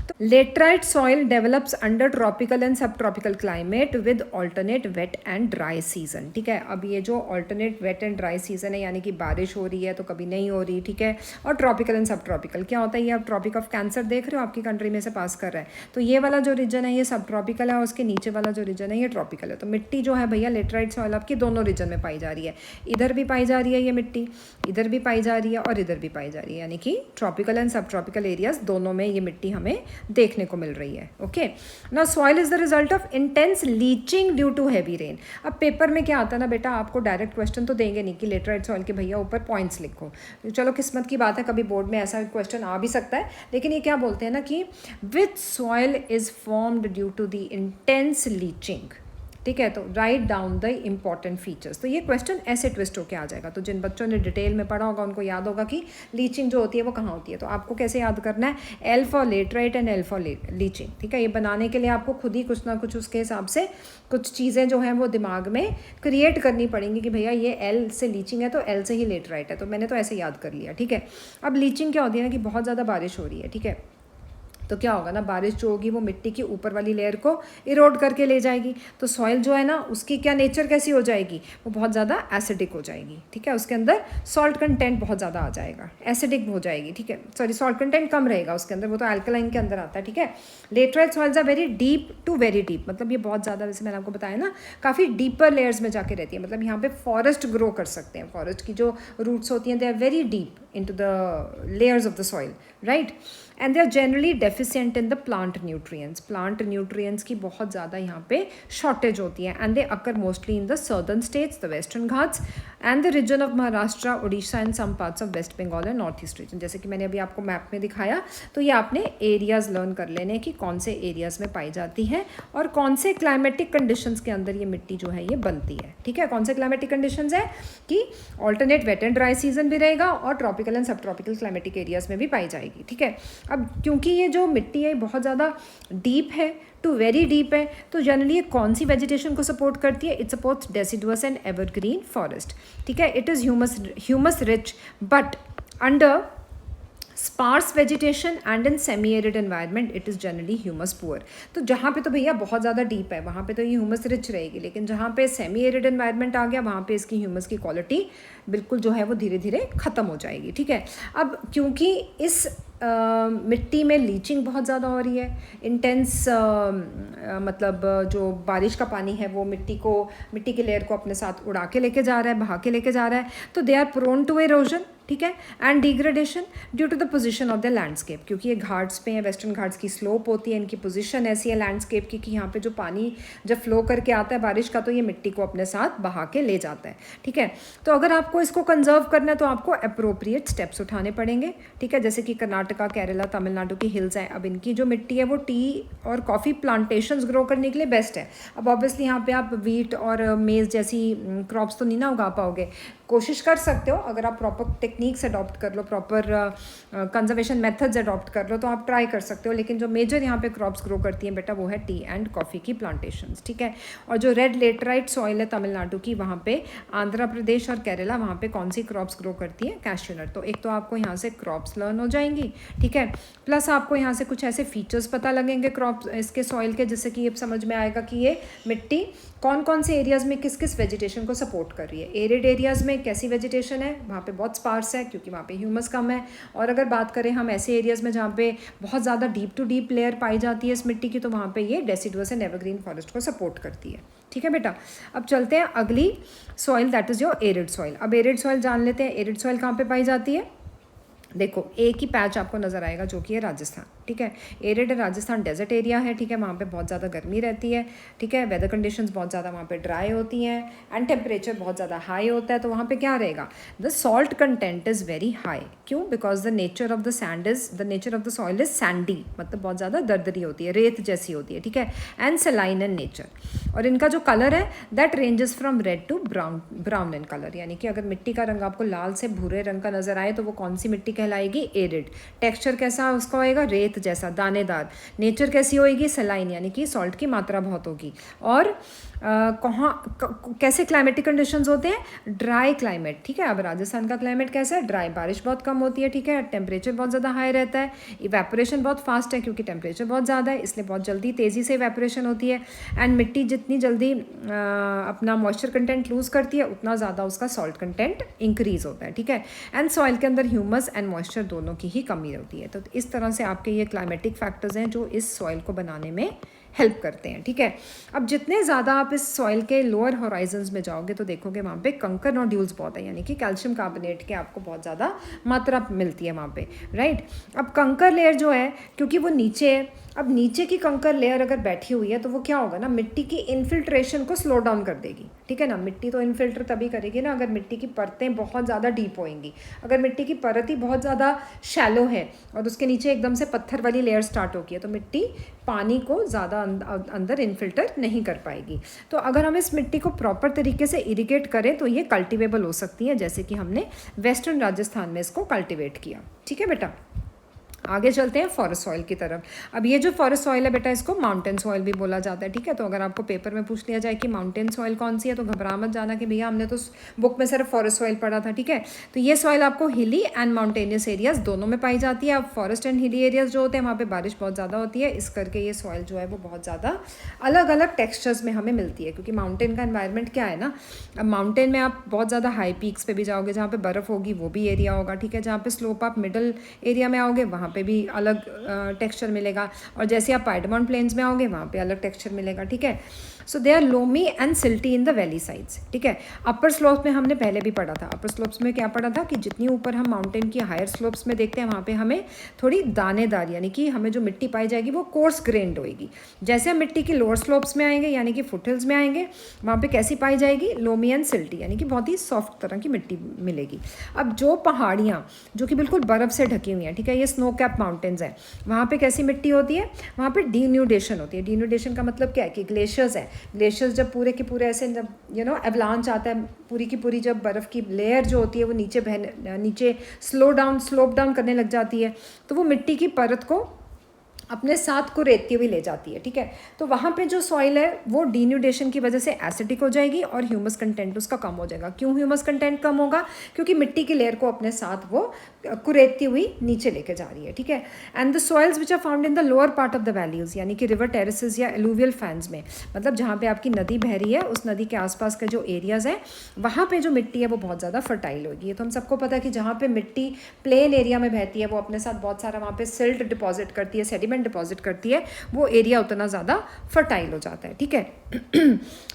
तो laterite soil develops under tropical and सब tropical climate with alternate wet and dry season. ठीक है, अब ये जो alternate wet and dry season है, यानी कि बारिश हो रही है तो कभी नहीं हो रही। ठीक है, और ट्रॉपिकल एंड सब ट्रॉपिकल क्या होता है, ये आप ट्रॉपिक ऑफ कैंसर देख रहे हो आपकी कंट्री में से पास कर रहा है, तो ये वाला जो रीजन है ये सब ट्रॉपिकल है और उसके नीचे वाला जो रीजन है ये ट्रॉपिकल है। तो मिट्टी जो है भैया लेटराइट सॉइल आपकी दोनों रीजन में पाई जा रही है, इधर भी पाई जा रही है ये मिट्टी, इधर भी पाई जा रही है और इधर भी पाई जा रही है, यानी कि ट्रॉपिकल एंड सब ट्रॉपिकल एरियाज दोनों में ये मिट्टी हमें देखने को मिल रही है। Okay, now soil is the result of intense leaching due to heavy rain. अब पेपर में क्या आता है ना बेटा, आपको डायरेक्ट क्वेश्चन तो देंगे नहीं कि लेटराइट सॉइल के भैया ऊपर पॉइंट्स लिखो। चलो किस्मत की बात है, कभी बोर्ड में ऐसा क्वेश्चन आ भी सकता है, लेकिन ये क्या बोलते हैं ना कि which soil is formed due to the intense leaching. ठीक है, तो write down the important features. तो ये क्वेश्चन ऐसे ट्विस्ट होके आ जाएगा। तो जिन बच्चों ने डिटेल में पढ़ा होगा उनको याद होगा कि लीचिंग जो होती है वो कहाँ होती है। तो आपको कैसे याद करना है, L for laterite and L for leaching. ठीक है, ये बनाने के लिए आपको खुद ही कुछ ना कुछ उसके हिसाब से कुछ चीज़ें जो हैं वो दिमाग में क्रिएट करनी पड़ेंगी कि भैया ये एल से लीचिंग है तो एल से ही लेटराइट है। तो मैंने तो ऐसे याद कर लिया। ठीक है, अब लीचिंग क्या होती है ना कि बहुत ज़्यादा बारिश हो रही है। ठीक है, तो क्या होगा ना, बारिश जो होगी वो मिट्टी की ऊपर वाली लेयर को इरोड करके ले जाएगी। तो सॉइल जो है ना उसकी क्या नेचर कैसी हो जाएगी, वो बहुत ज़्यादा एसिडिक हो जाएगी। ठीक है, उसके अंदर सॉल्ट कंटेंट बहुत ज़्यादा आ जाएगा, एसिडिक हो जाएगी। ठीक है, सॉरी सॉल्ट कंटेंट कम रहेगा उसके अंदर, वो तो अल्कलाइन के अंदर आता है। ठीक है, laterite soils are very deep to very deep, मतलब ये बहुत ज़्यादा, जैसे मैंने आपको बताया ना, काफ़ी डीपर लेयर्स में जाके रहती है। मतलब यहाँ पे फॉरेस्ट ग्रो कर सकते हैं, फॉरेस्ट की जो रूट्स होती हैं they are very deep into the layers of the soil, right? And they are generally deficient in the plant nutrients. Plant nutrients की बहुत ज़्यादा यहाँ पे shortage होती है, and they occur mostly in the southern states, the western Ghats, and the region of Maharashtra, Odisha, and some parts of West Bengal and northeast region. जैसे कि मैंने अभी आपको मैप में दिखाया, तो ये आपने एरियाज़ लर्न कर लेने कि कौन से एरियाज़ में पाई जाती है और कौन से क्लाइमेटिक कंडीशंस के अंदर ये मिट्टी जो है ये बनती है, ठीक है? कौन से क्लाइमेटिक कंडीशंस है कि alternate wet and dry season भी रहेगा और ट्रॉपिकल एंड सब ट्रॉपिकल क्लाइमेटिक एरियाज़ में भी पाई जाएगी, ठीक है? अब क्योंकि ये जो मिट्टी है बहुत ज़्यादा डीप है टू वेरी डीप है, तो जनरली ये कौन सी वेजिटेशन को सपोर्ट करती है? It supports deciduous and evergreen forest, ठीक है? It is humus rich but under sparse vegetation and in semi arid environment it is generally humus poor. तो जहाँ पे तो भैया बहुत ज़्यादा डीप है वहाँ पे तो ये ह्यूमस रिच रहेगी, लेकिन जहाँ पे सेमी एरिड एनवायरनमेंट आ गया वहाँ पे इसकी ह्यूमस की क्वालिटी बिल्कुल जो है वो धीरे धीरे ख़त्म हो जाएगी, ठीक है? अब क्योंकि इस मिट्टी में लीचिंग बहुत ज़्यादा हो रही है, इंटेंस मतलब जो बारिश का पानी है वो मिट्टी की लेयर को अपने साथ उड़ा के लेके जा रहा है, बहा के लेके जा रहा है, तो they are prone to erosion, ठीक है, and degradation due to the position of the landscape. क्योंकि ये घाट्स पे हैं, वेस्टर्न घाट्स की स्लोप होती है, इनकी पोजीशन ऐसी है लैंडस्केप की कि यहाँ पे जो पानी जब फ्लो करके आता है बारिश का तो ये मिट्टी को अपने साथ बहा के ले जाता है, ठीक है? तो अगर आपको इसको कंजर्व करना है तो आपको अप्रोप्रिएट स्टेप्स उठाने पड़ेंगे, ठीक है? जैसे कि कर्नाटका, केरला, तमिलनाडु की हिल्स हैं, अब इनकी जो मिट्टी है वो टी और कॉफ़ी प्लांटेशंस ग्रो करने के लिए बेस्ट है। अब ऑब्वियसली यहाँ पे आप वीट और मेज़ जैसी क्रॉप्स तो नहीं ना उगा पाओगे, कोशिश कर सकते हो अगर आप प्रॉपर टेक्निक्स अडॉप्ट कर लो, प्रॉपर कंजर्वेशन मेथड्स अडॉप्ट कर लो तो आप ट्राई कर सकते हो, लेकिन जो मेजर यहाँ पे क्रॉप्स ग्रो करती हैं बेटा वो है टी एंड कॉफ़ी की प्लांटेशंस, ठीक है? और जो रेड लेटराइट सॉइल है तमिलनाडु की, वहाँ पे आंध्र प्रदेश और केरला, वहाँ पे कौन सी क्रॉप्स ग्रो करती है? Cashew nut. तो एक तो आपको यहाँ से क्रॉप्स लर्न हो जाएंगी, ठीक है? प्लस आपको यहाँ से कुछ ऐसे फीचर्स पता लगेंगे क्रॉप्स इसके सॉइल के, जिससे कि ये समझ में आएगा कि ये मिट्टी कौन कौन से एरियाज़ में किस किस वेजिटेशन को सपोर्ट कर रही है। एरिड एरियाज़ में कैसी वेजिटेशन है, वहाँ पे बहुत स्पार्स है क्योंकि वहाँ पे ह्यूमस कम है, और अगर बात करें हम ऐसे एरियाज़ में जहाँ पे बहुत ज़्यादा डीप टू डीप लेयर पाई जाती है इस मिट्टी की, तो वहाँ पे ये डेसिडुअस एंड एवरग्रीन फॉरेस्ट को सपोर्ट करती है, ठीक है बेटा? अब चलते हैं अगली soil, that is your arid soil. अब एरिड सॉइल जान लेते हैं। एरिड सॉइल कहाँ पे पाई जाती है? देखो एक ही पैच आपको नज़र आएगा जो कि है राजस्थान, ठीक है? एरिड राजस्थान डेजर्ट एरिया है, ठीक है? वहाँ पे बहुत ज़्यादा गर्मी रहती है, ठीक है? वेदर कंडीशंस बहुत ज़्यादा वहाँ पे ड्राई होती हैं एंड टेम्परेचर बहुत ज़्यादा हाई होता है, तो वहाँ पे क्या रहेगा? The salt content is very high. क्यों? Because the nature of the soil is sandy, मतलब बहुत ज़्यादा दरदरी होती है, रेत जैसी होती है, ठीक है? And saline in nature. और इनका जो कलर है that ranges from red to brown in colour, यानी कि अगर मिट्टी का रंग आपको लाल से भूरे रंग का नज़र आए तो वो कौन सी मिट्टी कहलाएगी? एरिड। टेक्सचर कैसा उसका होएगा? रेत जैसा, दानेदार। नेचर कैसी होएगी? सलाइन, यानी कि सॉल्ट की मात्रा बहुत होगी। और कैसे क्लाइमेटिक कंडीशंस होते हैं? ड्राई क्लाइमेट, ठीक है? अब राजस्थान का क्लाइमेट कैसा है? ड्राई, बारिश बहुत कम होती है, ठीक है? टेम्परेचर बहुत ज़्यादा हाई रहता है, इवेपोरेशन बहुत फास्ट है क्योंकि टेम्परेचर बहुत ज़्यादा है, इसलिए बहुत जल्दी तेज़ी से इवेपोरेशन होती है, एंड मिट्टी जितनी जल्दी अपना मॉइस्चर कंटेंट लूज़ करती है उतना ज़्यादा उसका सॉल्ट कंटेंट इंक्रीज़ होता है, ठीक है? एंड सॉइल के अंदर ह्यूमस एंड मॉइस्चर दोनों की ही कमी होती है। तो इस तरह से आपके ये क्लाइमेटिक फैक्टर्स हैं जो इस सॉइल को बनाने में हेल्प करते हैं, ठीक है? अब जितने ज़्यादा आप इस सॉइल के लोअर होराइजन्स में जाओगे तो देखोगे वहाँ पे कंकर नोड्यूल्स बहुत है, यानी कि कैल्शियम कार्बोनेट के आपको बहुत ज़्यादा मात्रा मिलती है वहाँ पे, राइट? अब कंकर लेयर जो है क्योंकि वो नीचे है, अब नीचे की कंकर लेयर अगर बैठी हुई है तो वो क्या होगा ना, मिट्टी की इन्फिल्ट्रेशन को स्लो डाउन कर देगी, ठीक है ना? मिट्टी तो इन्फिल्टर तभी करेगी ना अगर मिट्टी की परतें बहुत ज़्यादा डीप होएंगी। अगर मिट्टी की परत ही बहुत ज़्यादा शैलो है और उसके नीचे एकदम से पत्थर वाली लेयर स्टार्ट होगी है तो मिट्टी पानी को ज़्यादा अंदर इन्फिल्टर नहीं कर पाएगी। तो अगर हम इस मिट्टी को प्रॉपर तरीके से इरिगेट करें तो ये कल्टिवेबल हो सकती है, जैसे कि हमने वेस्टर्न राजस्थान में इसको कल्टिवेट किया, ठीक है बेटा? आगे चलते हैं फॉरेस्ट सॉइल की तरफ। अब ये जो फॉरेस्ट सॉइल है बेटा इसको माउंटेन सॉइल भी बोला जाता है, ठीक है? तो अगर आपको पेपर में पूछ लिया जाए कि माउंटेन सॉइल कौन सी है तो घबरा मत जाना कि भैया हमने तो बुक में सिर्फ फॉरेस्ट सॉइल पढ़ा था, ठीक है? तो ये सॉइल आपको हिली एंड माउंटेनियस एरियाज दोनों में पाई जाती है। अब फॉरेस्ट एंड हिली एरियाज जो होते हैं वहाँ पर बारिश बहुत ज़्यादा होती है, इस करके ये सॉइल जो है वो बहुत ज़्यादा अलग अलग टेक्स्चर्स में हमें मिलती है, क्योंकि माउंटेन का एनवायरनमेंट क्या है ना, अब माउंटेन में आप बहुत ज़्यादा हाई पीक्स पे भी जाओगे जहाँ पे बर्फ़ होगी वो भी एरिया होगा, ठीक है? जहाँ पे स्लोप आप मिडल एरिया में आओगे वहाँ पे पे भी अलग टेक्सचर मिलेगा, और जैसे आप पाइडमॉन प्लेन्स में आओगे वहाँ पे अलग टेक्सचर मिलेगा, ठीक है। So they are loamy and silty in the valley sides, ठीक है। अपर स्लोप्स में हमने पहले भी पढ़ा था, अपर स्लोप्स में क्या पढ़ा था कि जितनी ऊपर हम माउंटेन की हायर स्लोप्स में देखते हैं वहाँ पे हमें थोड़ी दानेदार यानी कि हमें जो मिट्टी पाई जाएगी वो कोर्स ग्रेन्ड होएगी। जैसे हम मिट्टी की लोअर स्लोप्स में आएंगे यानी कि फुटहिल्स में आएंगे, वहाँ पे कैसी पाई जाएगी, लोमी एंड सिल्टी यानी कि बहुत ही सॉफ्ट तरह की मिट्टी मिलेगी। अब जो पहाड़ियाँ जो कि बिल्कुल बर्फ़ से ढकी हुई हैं, ठीक है, ये स्नो कैप माउंटेन्स हैं, वहाँ पे कैसी मिट्टी होती है, वहाँ पे डीन्यूडेशन होती है। डीन्यूडेशन का मतलब क्या है कि ग्लेशियर्स है, ग्लेशियर्स जब पूरे के पूरे ऐसे जब एवलांच आता है, पूरी की पूरी जब बर्फ़ की लेयर जो होती है वो नीचे स्लोप डाउन करने लग जाती है, तो वो मिट्टी की परत को अपने साथ को रेतती हुई ले जाती है, ठीक है। तो वहाँ पे जो सॉइल है वो डीन्यूडेशन की वजह से एसिडिक हो जाएगी और ह्यूमस कंटेंट उसका कम हो जाएगा। क्यों ह्यूमस कंटेंट कम होगा, क्योंकि मिट्टी की लेयर को अपने साथ वो कुरेदती हुई नीचे लेके जा रही है, ठीक है। And the soils which are found in the lower part of the valleys यानी कि रिवर टेरेसेस या एलुवियल फैंस में, मतलब जहाँ पे आपकी नदी बह रही है उस नदी के आसपास के जो एरियाज़ हैं वहाँ पे जो मिट्टी है वो बहुत ज़्यादा फर्टाइल होगी। ये तो हम सबको पता है कि जहाँ पे मिट्टी प्लेन एरिया में बहती है वो अपने साथ बहुत सारा वहाँ पे सिल्ट डिपॉजिट करती है, सेडिमेंट डिपॉजिट करती है, वो एरिया उतना ज़्यादा फर्टाइल हो जाता है, ठीक है।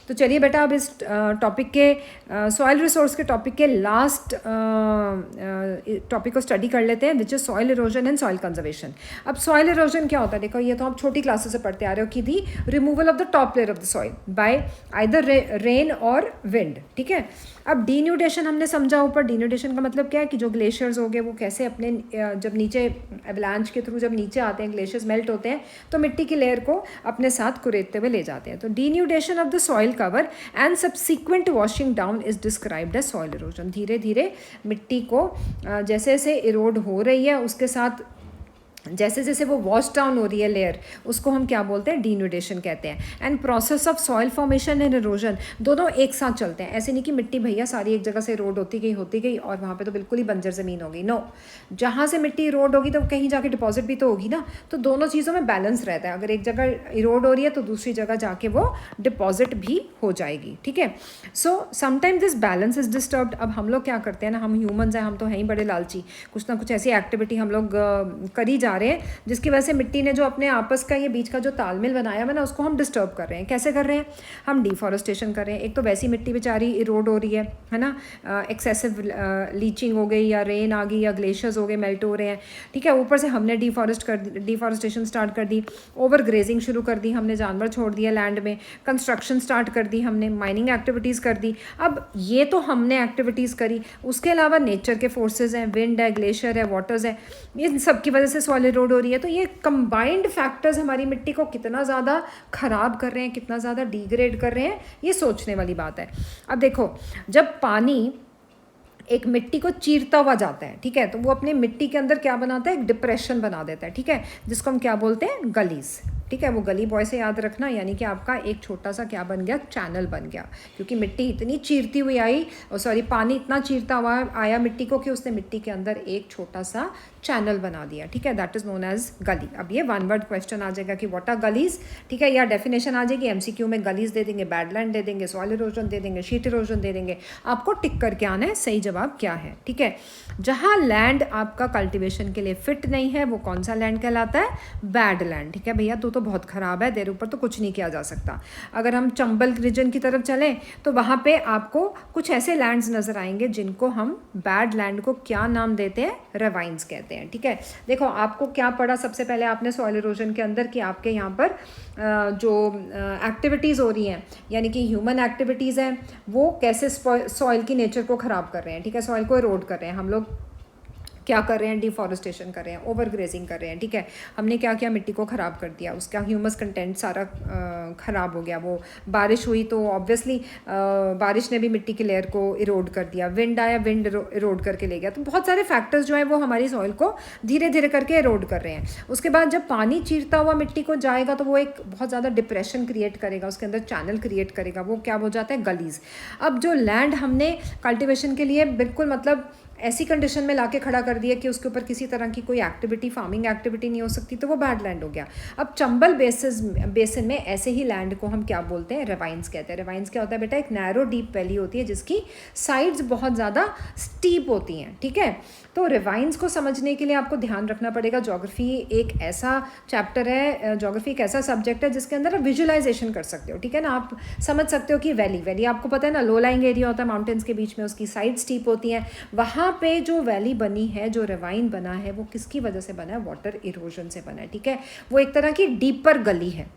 तो चलिए बेटा अब इस टॉपिक के सॉइल रिसोर्स के टॉपिक के लास्ट टॉपिक को स्टडी कर लेते हैं, which is soil erosion and soil conservation. अब सॉइल इरोजन क्या होता है, देखो ये तो आप छोटी क्लासेस से पढ़ते आ रहे हो कि the removal of the top layer of the soil by either rain or wind, ठीक है। अब डीन्यूडेशन हमने समझा ऊपर, डीन्यूडेशन का मतलब क्या है कि जो ग्लेशियर्स हो गए वो कैसे अपने जब नीचे एवलांच के थ्रू जब नीचे आते हैं, ग्लेशियर्स मेल्ट होते हैं तो मिट्टी की लेयर को अपने साथ कुरेदते हुए ले जाते हैं। तो denudation of the soil cover and subsequent washing down is described as soil erosion. धीरे धीरे मिट्टी को जैसे जैसे इरोड हो रही है उसके साथ जैसे जैसे वो वॉश डाउन हो रही है लेयर, उसको हम क्या बोलते हैं, डीन्यूडेशन कहते हैं। And process of soil formation and erosion दोनों एक साथ चलते हैं। ऐसे नहीं कि मिट्टी भैया सारी एक जगह से रोड होती गई और वहाँ पे तो बिल्कुल ही बंजर ज़मीन होगी, नो। जहाँ से मिट्टी इरोड होगी तो कहीं जाके डिपॉजिट भी तो होगी ना, तो दोनों चीज़ों में बैलेंस रहता है। अगर एक जगह इरोड हो रही है तो दूसरी जगह जाके वो डिपॉजिट भी हो जाएगी, ठीक है। So sometime this balance is disturbed. अब हम लोग क्या करते हैं ना, हम ह्यूमन्स हैं, हम तो हैं ही बड़े लालची, कुछ ना कुछ ऐसी एक्टिविटी हम लोग करी जा रहे हैं जिसकी वजह से मिट्टी ने जो अपने आपस का ये बीच का जो तालमेल बनाया हुआ ना उसको हम डिस्टर्ब कर रहे हैं। कैसे कर रहे हैं, हम डिफॉरेस्टेशन कर रहे हैं। एक तो वैसी मिट्टी बेचारी इरोड हो रही है ना, एक्सेसिव लीचिंग हो गई या रेन आ गई या ग्लेशियर्स हो गए, मेल्ट हो रहे हैं, ठीक है। ऊपर से हमने डिफॉरेस्टेशन स्टार्ट कर दी, ओवर ग्रेजिंग शुरू कर दी हमने, जानवर छोड़ दिया लैंड में, कंस्ट्रक्शन स्टार्ट कर दी हमने, माइनिंग एक्टिविटीज़ कर दी। अब ये तो हमने एक्टिविटीज़ करी, उसके अलावा नेचर के फोर्सेज हैं, विंड है, ग्लेशियर है, वाटर्स है, इन सब की वजह से सॉइल इरोड हो रही है। तो ये कंबाइंड फैक्टर्स हमारी मिट्टी को कितना ज़्यादा ख़राब कर रहे हैं, कितना ज़्यादा डिग्रेड कर रहे हैं, ये सोचने वाली बात है। अब देखो, जब पानी एक मिट्टी को चीरता हुआ जाता है, ठीक है, तो वो अपने मिट्टी के अंदर क्या बनाता है, एक डिप्रेशन बना देता है, ठीक है, जिसको हम क्या बोलते हैं, गलीज, ठीक है। वो गली बॉय से याद रखना, यानी कि आपका एक छोटा सा क्या बन गया, चैनल बन गया, क्योंकि मिट्टी इतनी चीरती हुई आई, पानी इतना चीरता हुआ आया मिट्टी को कि उसने मिट्टी के अंदर एक छोटा सा चैनल बना दिया, ठीक है, दैट इज़ नोन एज गली। अब ये वन वर्ड क्वेश्चन आ जाएगा कि व्हाट आर गलीज, ठीक है, या डेफिनेशन आ जाएगी एमसीक्यू में, गलीज दे देंगे, बैडलैंड दे देंगे, सॉइल इरोजन दे देंगे, शीट इरोजन दे देंगे, आपको टिक करके आना है सही जवाब क्या है, ठीक है। जहाँ लैंड आपका कल्टीवेशन के लिए फिट नहीं है वो कौन सा लैंड कहलाता है, बैड लैंड, ठीक है भैया, तो बहुत ख़राब है, देर ऊपर तो कुछ नहीं किया जा सकता। अगर हम चंबल रीजन की तरफ चलें तो वहाँ पे आपको कुछ ऐसे लैंड्स नज़र आएंगे जिनको हम बैड लैंड को क्या नाम देते हैं, रेवाइंस कहते हैं, ठीक है। देखो आपको क्या पढ़ा सबसे पहले आपने सॉइल इरोजन के अंदर कि आपके यहाँ पर जो एक्टिविटीज़ हो रही हैं यानी कि ह्यूमन एक्टिविटीज़ हैं वो कैसे सॉइल की नेचर को ख़राब कर रहे हैं, ठीक है, सॉइल को इरोड कर रहे हैं। हम लोग क्या कर रहे हैं, डिफॉरेस्टेशन कर रहे हैं, ओवर ग्रेजिंग कर रहे हैं, ठीक है। हमने क्या किया, मिट्टी को ख़राब कर दिया, उसका ह्यूमस कंटेंट सारा ख़राब हो गया। वो बारिश हुई तो ऑब्वियसली बारिश ने भी मिट्टी की लेयर को इरोड कर दिया, विंड आया, विंड इरोड करके ले गया। तो बहुत सारे फैक्टर्स जो है वो हमारी सॉइल को धीरे धीरे करके इरोड कर रहे हैं। उसके बाद जब पानी चीरता हुआ मिट्टी को जाएगा तो वो एक बहुत ज़्यादा डिप्रेशन क्रिएट करेगा, उसके अंदर चैनल क्रिएट करेगा, वो क्या हो जाता है, गलीज। अब जो लैंड हमने कल्टिवेशन के लिए बिल्कुल मतलब ऐसी कंडीशन में लाके खड़ा कर दिया कि उसके ऊपर किसी तरह की कोई एक्टिविटी, फार्मिंग एक्टिविटी नहीं हो सकती, तो वो बैड लैंड हो गया। अब चंबल बेसिन में ऐसे ही लैंड को हम क्या बोलते हैं? रिवाइंस कहते हैं। रिवाइंस क्या होता है बेटा? एक नैरो डीप वैली होती है जिसकी साइड्स बहुत ज़्यादा स्टीप होती हैं, ठीक है। तो रिवाइंस को समझने के लिए आपको ध्यान रखना पड़ेगा, ज्योग्राफी एक ऐसा चैप्टर है, ज्योग्राफी एक ऐसा सब्जेक्ट है जिसके अंदर आप विजुअलाइजेशन कर सकते हो, ठीक है ना। आप समझ सकते हो कि वैली आपको पता है ना, लो लाइंग एरिया होता है माउंटेन्स के बीच में, उसकी साइड स्टीप होती हैं। वहाँ पे जो वैली बनी है, जो रिवाइन बना है, वो किसकी वजह से बना है? वाटर इरोजन से बना है, ठीक है। वो एक तरह की डीपर गली है,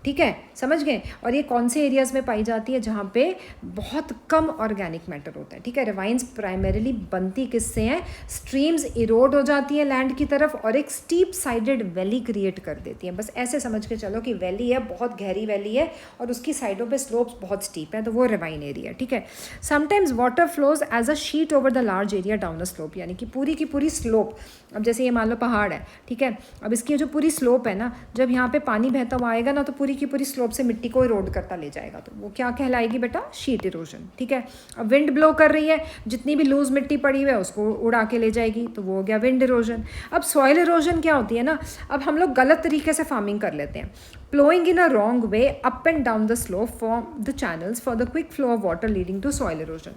ठीक है, समझ गए। और ये कौन से एरियाज़ में पाई जाती है? जहाँ पे बहुत कम ऑर्गेनिक मैटर होता है, ठीक है। रिवाइंस प्राइमरीली बनती किससे हैं? स्ट्रीम्स इरोड हो जाती है लैंड की तरफ और एक स्टीप साइडेड वैली क्रिएट कर देती है। बस ऐसे समझ के चलो कि वैली है, बहुत गहरी वैली है और उसकी साइडों पे स्लोप्स बहुत स्टीप है, तो वो रिवाइन एरिया, ठीक है। Sometimes water flows as a sheet over the large area down a slope, यानी कि पूरी की पूरी स्लोप। अब जैसे ये मान लो पहाड़ है, ठीक है, अब इसकी जो पूरी स्लोप है ना, जब यहाँ पे पानी बहता हुआ आएगा ना, तो पूरी की पूरी स्लोप से मिट्टी को इरोड करता ले जाएगा, तो वो क्या कहलाएगी बेटा? शीट इरोजन, ठीक है। अब विंड ब्लो कर रही है, जितनी भी लूज मिट्टी पड़ी हुई है उसको उड़ा के ले जाएगी, तो वो हो गया विंड इरोजन। अब सॉइल इरोजन क्या होती है ना, अब हम लोग गलत तरीके से फार्मिंग कर लेते हैं। Ploughing in a wrong way up and down the slope from the channels for the quick flow of water leading to soil erosion.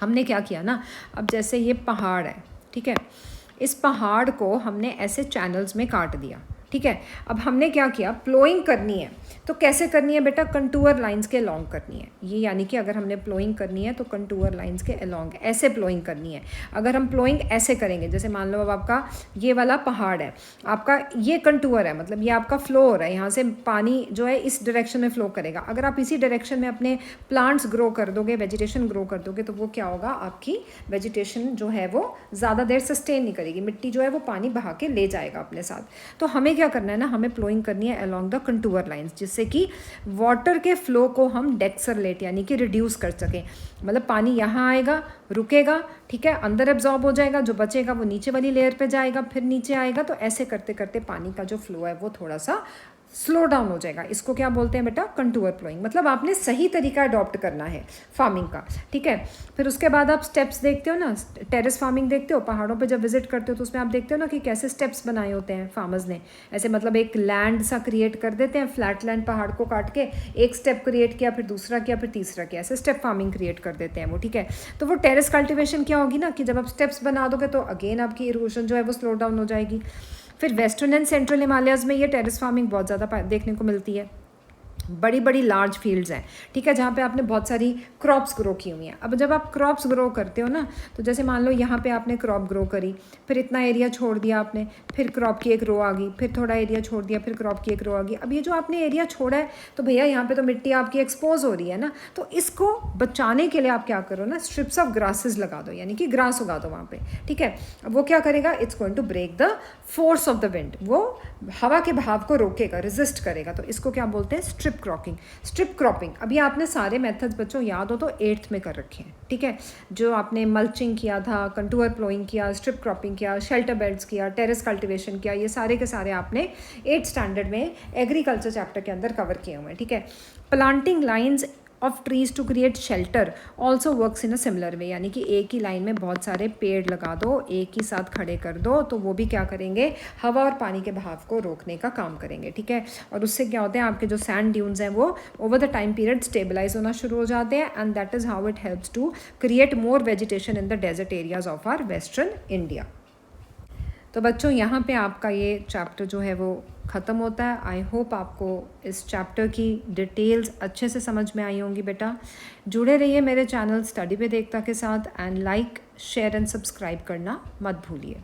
हमने क्या किया ना, अब जैसे ये पहाड़ है, ठीक है, इस पहाड़ को हमने ऐसे चैनल्स में काट दिया, ठीक है। अब हमने क्या किया? प्लोइंग करनी है, तो कैसे करनी है बेटा? कंटूअर लाइंस के अलोंग करनी है ये, यानी कि अगर हमने प्लोइंग करनी है तो कंटूअर लाइंस के अलोंग ऐसे प्लोइंग करनी है। अगर हम प्लोइंग ऐसे करेंगे, जैसे मान लो अब आपका ये वाला पहाड़ है, आपका ये कंटूअर है, मतलब ये आपका फ्लो हो रहा है, यहाँ से पानी जो है इस डायरेक्शन में फ्लो करेगा। अगर आप इसी डायरेक्शन में अपने प्लांट्स ग्रो कर दोगे, वेजिटेशन ग्रो कर दोगे, तो वो क्या होगा? आपकी वेजिटेशन जो है वो ज़्यादा देर सस्टेन नहीं करेगी, मिट्टी जो है वो पानी बहा के ले जाएगा अपने साथ। तो हमें क्या करना है ना, हमें प्लोइंग करनी है अलोंग द कंटूअर लाइंस, जिससे कि वाटर के फ्लो को हम डेक्सरलेट यानी कि रिड्यूस कर सकें। मतलब पानी यहाँ आएगा, रुकेगा, ठीक है, अंदर एब्जॉर्ब हो जाएगा, जो बचेगा वो नीचे वाली लेयर पे जाएगा, फिर नीचे आएगा, तो ऐसे करते करते पानी का जो फ्लो है वो थोड़ा सा स्लो डाउन हो जाएगा। इसको क्या बोलते हैं बेटा? Contour ploughing. मतलब आपने सही तरीका अडॉप्ट करना है फार्मिंग का, ठीक है। फिर उसके बाद आप स्टेप्स देखते हो ना, टेरेस फार्मिंग देखते हो, पहाड़ों पे जब विजिट करते हो तो उसमें आप देखते हो ना कि कैसे स्टेप्स बनाए होते हैं फार्मर्स ने। ऐसे मतलब एक लैंड सा क्रिएट कर देते हैं, फ्लैट लैंड, पहाड़ को काट के एक स्टेप क्रिएट किया, फिर दूसरा किया, फिर तीसरा किया, ऐसे स्टेप फार्मिंग क्रिएट कर देते हैं वो, ठीक है। तो वो टेरेस कल्टिवेशन क्या होगी ना, कि जब आप स्टेप्स बना दोगे तो अगेन आपकी इरोजन जो है वो स्लो डाउन हो जाएगी। फिर वेस्टर्न एंड सेंट्रल हिमालयाज़ में ये टेरेस फार्मिंग बहुत ज़्यादा देखने को मिलती है। बड़ी बड़ी लार्ज फील्ड्स हैं, ठीक है, जहाँ पे आपने बहुत सारी क्रॉप्स ग्रो की हुई हैं। अब जब आप क्रॉप्स ग्रो करते हो ना, तो जैसे मान लो यहाँ पे आपने क्रॉप ग्रो करी, फिर इतना एरिया छोड़ दिया आपने, फिर क्रॉप की एक रो आ गई, फिर थोड़ा एरिया छोड़ दिया, फिर क्रॉप की एक रो आ गई। अब ये जो आपने एरिया छोड़ा है, तो भैया यहाँ पे तो मिट्टी आपकी एक्सपोज हो रही है ना, तो इसको बचाने के लिए आप क्या करो ना, स्ट्रिप्स ऑफ ग्रासेस लगा दो, यानी कि ग्रास उगा दो वहाँ पे, ठीक है। अब वो क्या करेगा? It's going to break the force of the wind, वो हवा के बहाव को रोकेगा, रेजिस्ट करेगा, तो इसको क्या बोलते हैं? Strip cropping. अभी आपने सारे मेथड्स बच्चों याद हो तो 8th में कर रखे हैं, ठीक है। जो आपने मल्चिंग किया था, कंटूअर प्लोइंग किया, स्ट्रिप क्रॉपिंग किया, शेल्टर बेड्स किया, टेरेस कल्टिवेशन किया, ये सारे के सारे आपने 8th स्टैंडर्ड में एग्रीकल्चर चैप्टर के अंदर कवर किए हुए हैं, ठीक है। Planting lines of trees to create shelter also works in a similar way, यानी कि एक ही लाइन में बहुत सारे पेड़ लगा दो, एक ही साथ खड़े कर दो, तो वो भी क्या करेंगे? हवा और पानी के बहाव को रोकने का काम करेंगे, ठीक है। और उससे क्या होता है? आपके जो सैंड ड्यून्स हैं वो over the time period stabilize होना शुरू हो जाते हैं, and that is how it helps to create more vegetation in the desert areas of our western India. तो बच्चों यहाँ पे आपका ये चैप्टर जो है वो ख़त्म होता है। आई होप आपको इस चैप्टर की डिटेल्स अच्छे से समझ में आई होंगी बेटा। जुड़े रहिए मेरे चैनल स्टडी विद एकता के साथ, and like, share and subscribe करना मत भूलिए।